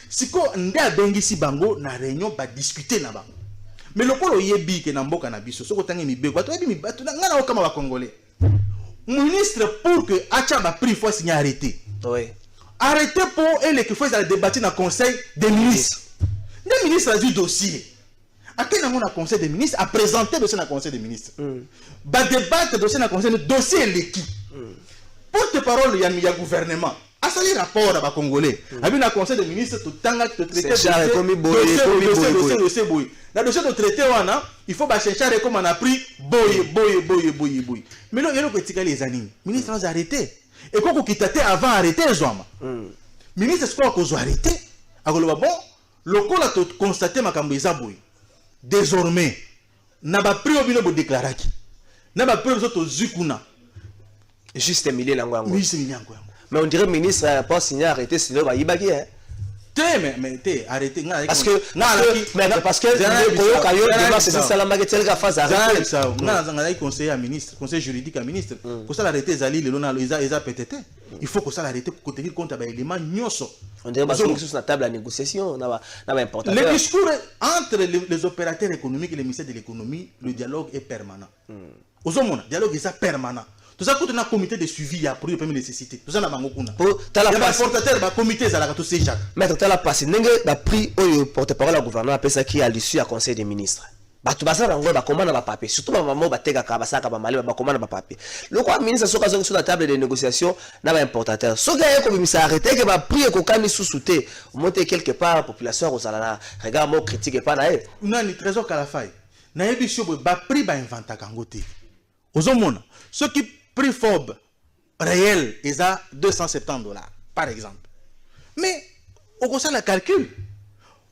siko nde abengisi bango na réunion ba discuter na bango mais lokolo yebi ke na mboka na biso soko tangi mibeko bato yebi bato ngana okama ba congolais ministre pour que acha ba prix faut signer arrêté arrêté pour elle que faut ça débattre dans conseil des ministres le ministre a du dossier à quel moment le conseil des ministres a présenté dossier dans conseil des ministres ba débattre dossier dans conseil dossier l'équipe porte-parole ya gouvernement a sali rapport à ba congolais abi na conseil des ministres tout tanga to traiter dossier boy na dossier de traité wana il faut ba chercher comment on a pris boy mais là il y a que les années ministre a arrêté et quoi quitter avant arrêter zoma ministre ce qu'on a arrêté akoloba bon loko la to constater makambo eza boy désormais na ba prix obino bo déclarer na ba preuve to zukuna juste millier lango yango oui c'est millier yango mais on dirait ministre pas signé arrêté sinon ba yibaki hein mais arrêtez parce que kayo demain c'est ça la maquette la phase arrêté ça nga conseiller à ministre conseil juridique à ministre ko ça l'arrêter ezali lelo na eza PTT il faut que ça l'arrêter pour tenir compte ba élément nyoso on dirait parce que sur la table à négociation na ba importateur le discours entre les opérateurs économiques et le ministère de l'économie le dialogue est permanent ozomona dialogue est permanent. Tout ça, quand on a un comité de suivi pour les premières nécessités. Tout ça, on a un importateur, un comité, ça a tout ces gens. Mais tu as la passe. N'engue la prix au porte-parole au gouvernement appelle ça qui a l'issue à conseil des ministres. Bah tu vas ça dans le comment on va papier. Surtout ma maman va tega kabasa kabamali va comment on va papier. Le quoi ministre sur la table de négociation n'a pas importateur. Ce gars comme ça arrêté que va prix au cani sous-souté. Monter quelque part la population au salana. Regarde moi critique pas naïf. Non, ni trésor kalafai. Naïf bisho ba prix ba inventa kangote. Aux hommes, ceux qui prix FOB réel est à $270 par exemple. Mais au conseil la calcul,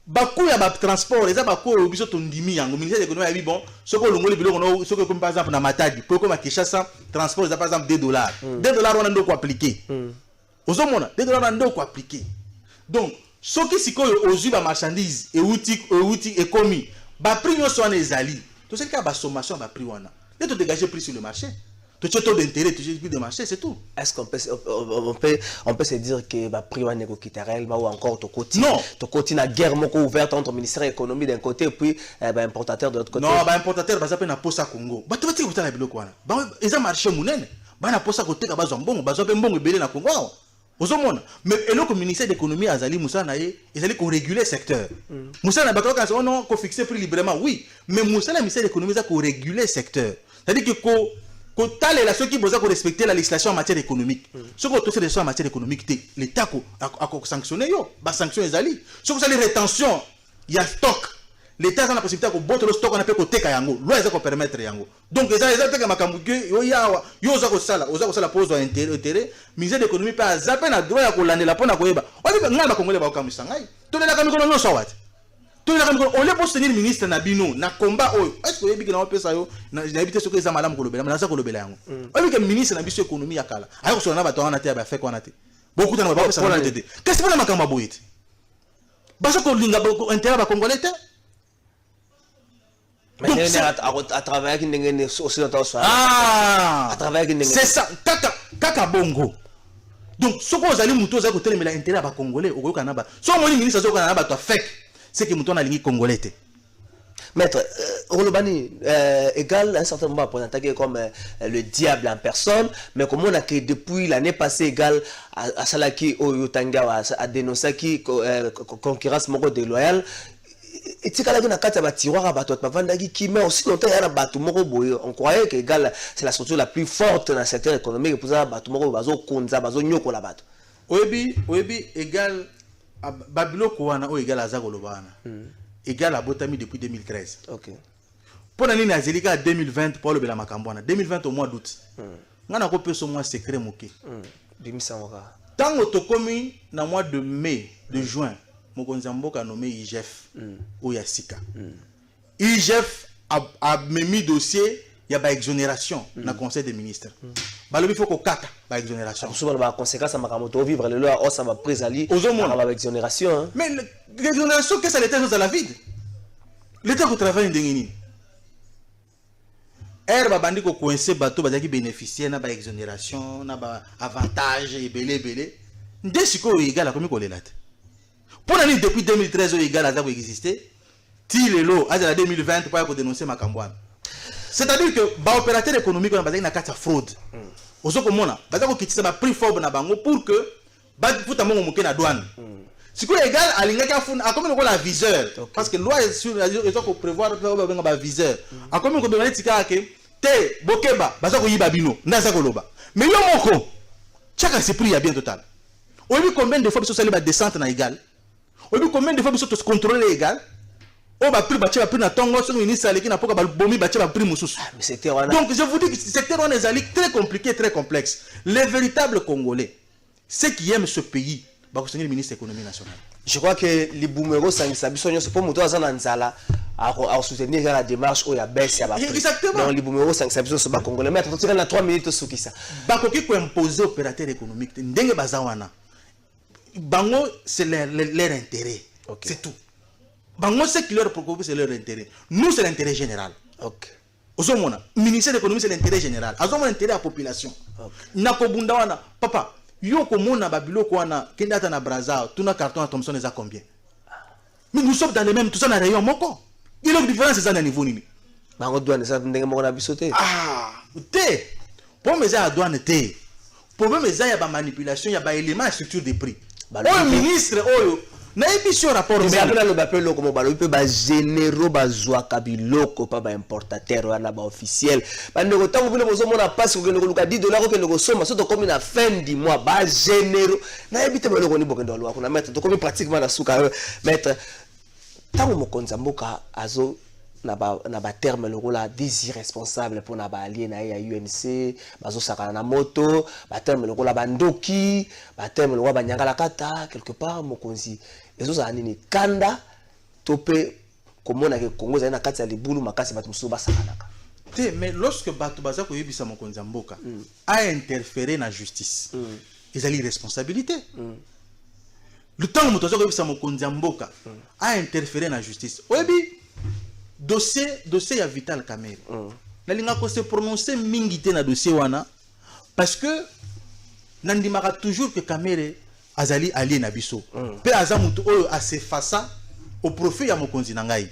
bakou ya ba transport, les bakou au biso tondimi yango ministère de l'économie a dit bon, ce que l'ongoli bilo on ce que comme par exemple na Matadi, pour comme à Kinshasa transport par exemple $2. $2 on a ndo ko appliquer. Aux hommes $2 on a ndo ko appliquer. Donc ce qui siko aux ba marchandises et outils et commis, ba prix yo so na ezali. Tout ce qui a ba sommation ba prix wana. Et tu dégager prix sur le marché. Tu as taux d'intérêt, tu as plus de marché, c'est tout. Est-ce qu'on peut se dire que le prix va négocier réellement ou encore ton quotidien? Non. Ton quotidien, la guerre ouverte entre le ministère de l'économie d'un côté et puis importateur de l'autre côté. Non, importateur, ça peut être un Congo. Tu vas dire que tu as ils ont marché mounen. Ils ont côté que ils ont bon, ils ont bon belé na Congo. Mais le ministère de l'économie a zali Moussa naé, ils allaient réguler le secteur. Moussa n'a pas non qu'on fixe prix librement, oui, mais Moussa le ministère de l'économie a réguler le secteur. C'est-à-dire que quand ceux qui besoin respecter la législation en matière économique, ceux qui ont fait des en matière économique, l'État a sanctionné yo, ba sanction ezali. Ceux qui ont les rétention, il y a stock. L'État a la possibilité de botter le stock on appelle côté kayango, loi ça permettre yango. Donc les gens que makambuke yo za ko sala pose intérêt, ministère de l'économie pas zaper na droit ya ko landela pona ko yeba. On dit nga ba kongole ba kamisa ngai. To le la kamiko no so wat. On les peut soutenir le ministre Nabino, na combat. Est-ce que vous avez dit que vous avez évité ce que les amalams ont fait? Vous avez dit que le ministre Nabiso économie a kala. Alors que vous avez fait quoi? Beaucoup de gens ont fait. Qu'est-ce que vous avez fait? Parce que vous avez intérêt à Congolais. Mais à travers qui occidental soit. À travers qui c'est ça. Kaka bongo. Donc, ce que vous allez mouton, vous avez intérêt à Congolais. Au Canada. Si vous avez ministre au Canada, tu as fait. C'est que mouton a ligné Congolais. Maître, Rolobani, égal à un certain moment présenté comme le diable en personne, mais comme on a que depuis l'année passée, égal à Salaki Oyotanga, à dénoncer qui concurrence moko déloyale. Et tu as na kata ba tiroir à bateau mavandagi qui met aussi longtemps à bateau moko boye. On croyait que égal c'est la structure la plus forte dans le secteur économique pour ça bateau moko bazo konza bazo nyoko la bateau. Oyebi égal Babiloko wana o égal à Zagolobana. Égal à Botami depuis 2013. OK. Pour l'année Nazélika 2020 pour le Bela Makambwana. 2020 au mois d'août. On a coupé ce mois secret moké. Tant que tokomi na mois de mai, de juin, Mokonzamboka a nommé IGF ou Yassika. IGF a mis dossier, il y a pas exonération dans le conseil des ministres. Il faut qu'on kata la exonération. Souvent la conséquence à Makamoto vivre le loi ça va présalir à l'exonération. Mais l'exonération qu'est-ce que l'État dans la vide? L'État qui travaille ndengini. Ba bandi ko coincer bateau bazaki bénéficier na ba exonération na ba avantage et belé. Ndesiko égal à combien ko lelate. Pour l'année depuis 2013 égal à ça exister. Ti lelo à 2020 pour dénoncer Makambwana. C'est-à-dire que les opérateurs économiques ont une fraude. Ils ont quitté le prix fort pour que les gens na douane. Si vous égal à la viseur, parce que la loi est sur pour prévoir un viseur. À combien vous avez dit que Bokeba, mais chaque prix est bien total. On a vu combien de fois ils sont descente na égal. On a vu combien de fois ils sont contrôlés égal. On va plus bâtir na tongo sur ministre qui n'a pas bomi bâtir prix mususu. Donc je vous dis que ce secteur on est très compliqué, très complexe. Les véritables Congolais, ceux qui aiment ce pays, va soutenir le ministre de l'économie nationale. Je crois que les boomeros sangisabiso nyo c'est pour muto azana nzala à soutenir la démarche où il y a baisse à exactement. Donc le numéro 5 c'est sur Congolais mais tu tires dans 3 minutes sur qui ça bakoki ko imposer opérateur économique ndenge bazawana bango c'est leur intérêt c'est tout bango c'est qui leur préoccupe c'est leur intérêt nous c'est l'intérêt général OK ozomona ministère de l'économie c'est l'intérêt général azomona l'intérêt de la population nakobunda wana papa yo komona babiloko wana kendata na Brazza tuna carton à Thomson les a combien mais nous sommes dans les mêmes tout ça na rayon moko il y a une différence c'est à niveau nini bango douane ça ndenge moko na bisoté te problème c'est à douane te problème c'est ya ba manipulation ya ba élément structure des prix oyo ministre oyo na émission rapport mais après le bapel loko mobalo peut ba généraux ba zwaka biloko pa ba importateur wana ba officiel bande ko tango bile bozo mona passe ko ngelo ka $10 ko ngelo soma so to comme na fin du mois ba généraux na ebite ba loko ni bokendo lwa kuna mettre to comme pratiquement na suka mettre tango mokonza mboka azo na ba terme le rôle des irresponsables pour na ba allié na ya UNC bazo sakana na moto ba terme le rôle ba ndoki ba terme le rôle ba nyangala kata quelque part mokonzi ezo za nini kanda topé komona ke Congo za na kati ya libulu makasi batu musu basakanaka te mais lorsque batu baza ko yebisa mokonza mboka a interférer na justice ils ont responsabilité le temps moto za ko yebisa mokonza mboka a interférer na justice oyebi dossier ya Vital Kamerhe nalinga ko se prononcer mingi te na dossier wana parce que nandimaka toujours que Kamerhe azali allié na biso pe azamutu oyo asefasa au profit ya mokonzi na ngai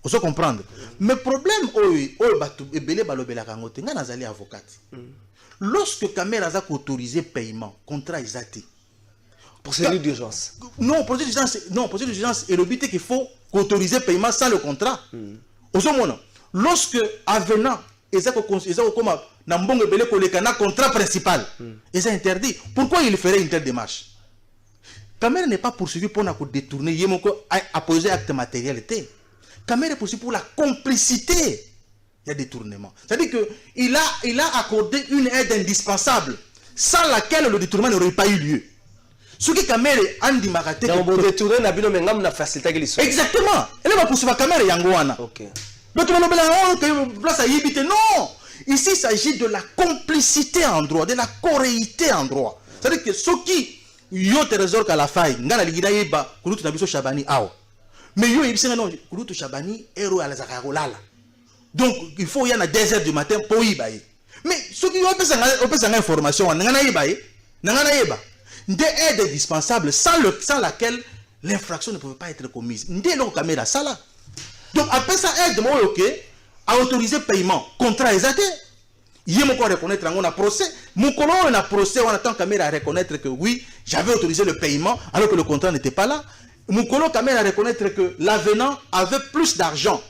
ozo comprendre mais problème oyo batu ebele balobelaka ngote nga nazali avocat lorsque Kamerhe aza ko autoriser paiement contrat ezati procédure d'urgence non procédure d'urgence et le but est qu'il faut autoriser paiement sans le contrat ozomona lorsque avenant ezako comme na mbongo ebele koleka na contrat principal c'est interdit pourquoi il ferait une telle démarche Kamerhe n'est pas poursuivi pour détourner yemoko a posé acte matériel té Kamerhe est poursuivi pour la complicité il y a détournement c'est-à-dire que il a accordé une aide indispensable sans laquelle le détournement n'aurait pas eu lieu ce qui Kamerhe andi makate donc détourner na bino mengam na facilité que l'histoire exactement elle va poursuivre Kamerhe yango wana OK mais tout le monde que place à yibite non ici il s'agit de la complicité en droit de la corréité en droit c'est-à-dire que ce qui yo trésor ka la faille ngana ligida yeba kulutu na biso Shabani awo mais yo yebisanga non kulutu Shabani ero ala zakarolala donc il faut y en a 2h du matin pour y bailler mais ce qui yo pesa information ngana yeba ngana yeba des aides indispensables sans laquelle l'infraction ne pouvait pas être commise ndé lo Kamerhe sala donc après ça aide moi OK à autoriser paiement contrat exact il m'a reconnaître en un procès mon colon a procès on attend Kamerhe à reconnaître que oui j'avais autorisé le paiement alors que le contrat n'était pas là mon colon Kamerhe à reconnaître que l'avenant avait plus d'argent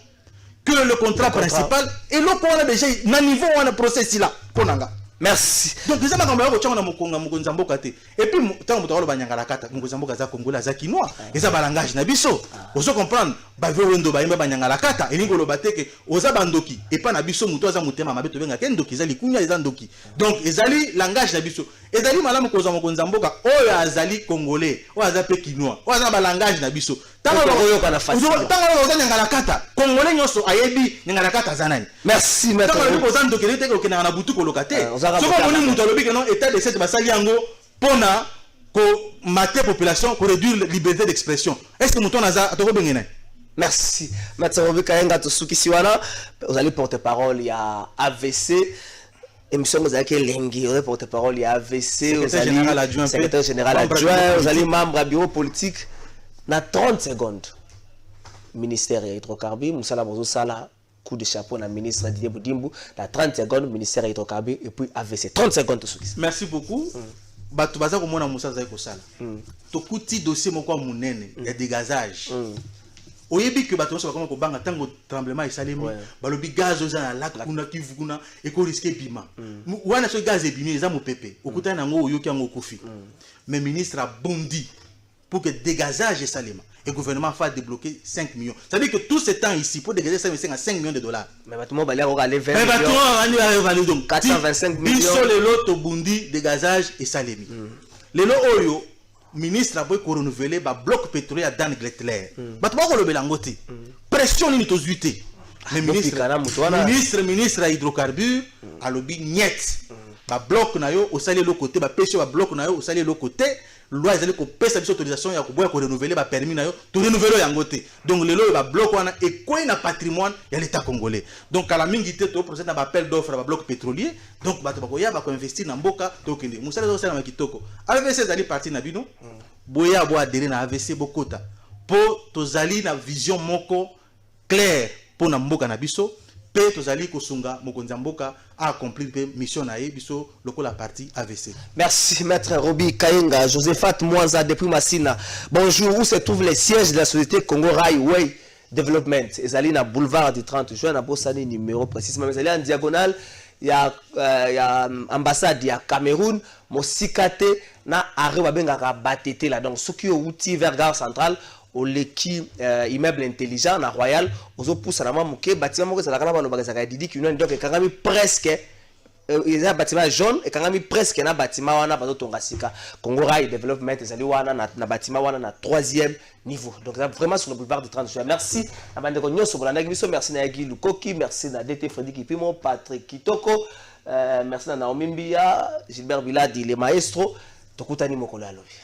que le contrat principal et l'autre on a déjà na niveau on a procès ici là konanga merci donc déjà makambo yako tchanga mokonga mokonza mboka te et puis tant motolo banyangala kata mokonza mboka za Kongola za kinois eza balangage na biso ozo comprendre ba vendo ba yemba banyangala kata elingo lo bateke oza bandoki et pas na biso muto aza mutema mabeto benga kendoki ezali kunya eza ndoki donc ezali langage na biso ezali malamu koza mokonza mboka oyo azali congolais oyo aza pe kinois oyo aza balangage na biso tango oyo kana facile tango oza nyangala kata congolais nyoso ayebi nyangala kata za nani merci maître tango oza ndoki lete ko kena na butu ko lokate soko moni muto lobi que non état de cette basali yango pona ko mater population pour réduire la liberté d'expression est-ce que muto naza atoko bengena merci maître Robi Kayenga Tosuki Siwana vous allez porte-parole il y a AVC émission vous avez lengi vous allez porte-parole il y a AVC vous allez secrétaire général adjoint vous allez membre du bureau politique na 30 secondes ministère ya hydrocarbures musala bozo sala coup de chapeau na ministre Didier Budimbu la 30 secondes ministère hydrocarbures et puis AVC 30 secondes Tosuki. Merci beaucoup. Batu baza ko mona musa za ko sala. To kuti dossier moko munene ya dégazage. Oyebi que batu so ko banga tango tremblement esalemi balobi gaz oza na lac kuna kivu kuna e ko risquer bima. Wana so gaz e bimi eza mo pepe. Okuta na ngo yoki ngo kofi. Mais ministre a bondi pour que dégazage esalema. Et le gouvernement va débloquer 5 millions. Ça veut dire que tout ce temps ici, pour dégager ça, c'est 5 millions de dollars. Mais bâtiment va aller 20 millions. Mais bâtiment donc 425 millions. Ils sont les lots au Bundi, dégazage et Salemi. Les lots Oyo, ministre a beau renouveler le bloc pétrolier à Dan Gletler. Bâtiment va le belangote. pression nini tozwi te. Mais ministre à hydrocarbures à lobby niet. Ba bloc na yo au sali le côté ba pêche ba bloc na yo au sali le côté loi ezali ko pesa biso autorisation ya ko boya ko renouveler ba permis na yo to renouveler yango te. Donc le lo ba bloc wana e quoi na patrimoine ya l'état congolais. Donc à la mingi te to procès na ba appel d'offre ba bloc pétrolier. Donc ba to ba ya ba ko investir na mboka to kende. Musala zo sala makitoko. AVC ezali parti na bino. Boya bo adhérer na AVC bokota. Po tozali na vision moko claire pour na mboka na biso. Pe tozali kosunga mokonzi mboka a accomplir mission na biso lokola partie AVC. Merci maître Roby Kayenga, Josephat Mwanza depuis Massina. Bonjour, où se trouve les sièges de la société Congo Railway Development? Ezali na boulevard du 30 juin na Bossani numéro précisément. Ezali en diagonale il y a ambassade ya Cameroun, Mosikate na arrêt babengaka Batete là. Donc ceux qui ont outil vers gare centrale au leki immeuble intelligent na Royal ozo poussa na mamuke bâtiment moko ça la kana bano bakazaka didi qui donc kangami presque il y a bâtiment jaune et kangami presque na bâtiment wana bazo tonga sika Congo Rail Development ezali wana na bâtiment wana na 3e niveau. Donc vraiment sur le boulevard du 30 juin. Merci na bande ko nyoso bolanda biso, merci na Yagi Lukoki, merci na DT Freddy Kipimo, Patrick Kitoko, merci na Naomi Mbia, Gilbert Biladi, les maestros tokutani mokolo alobi.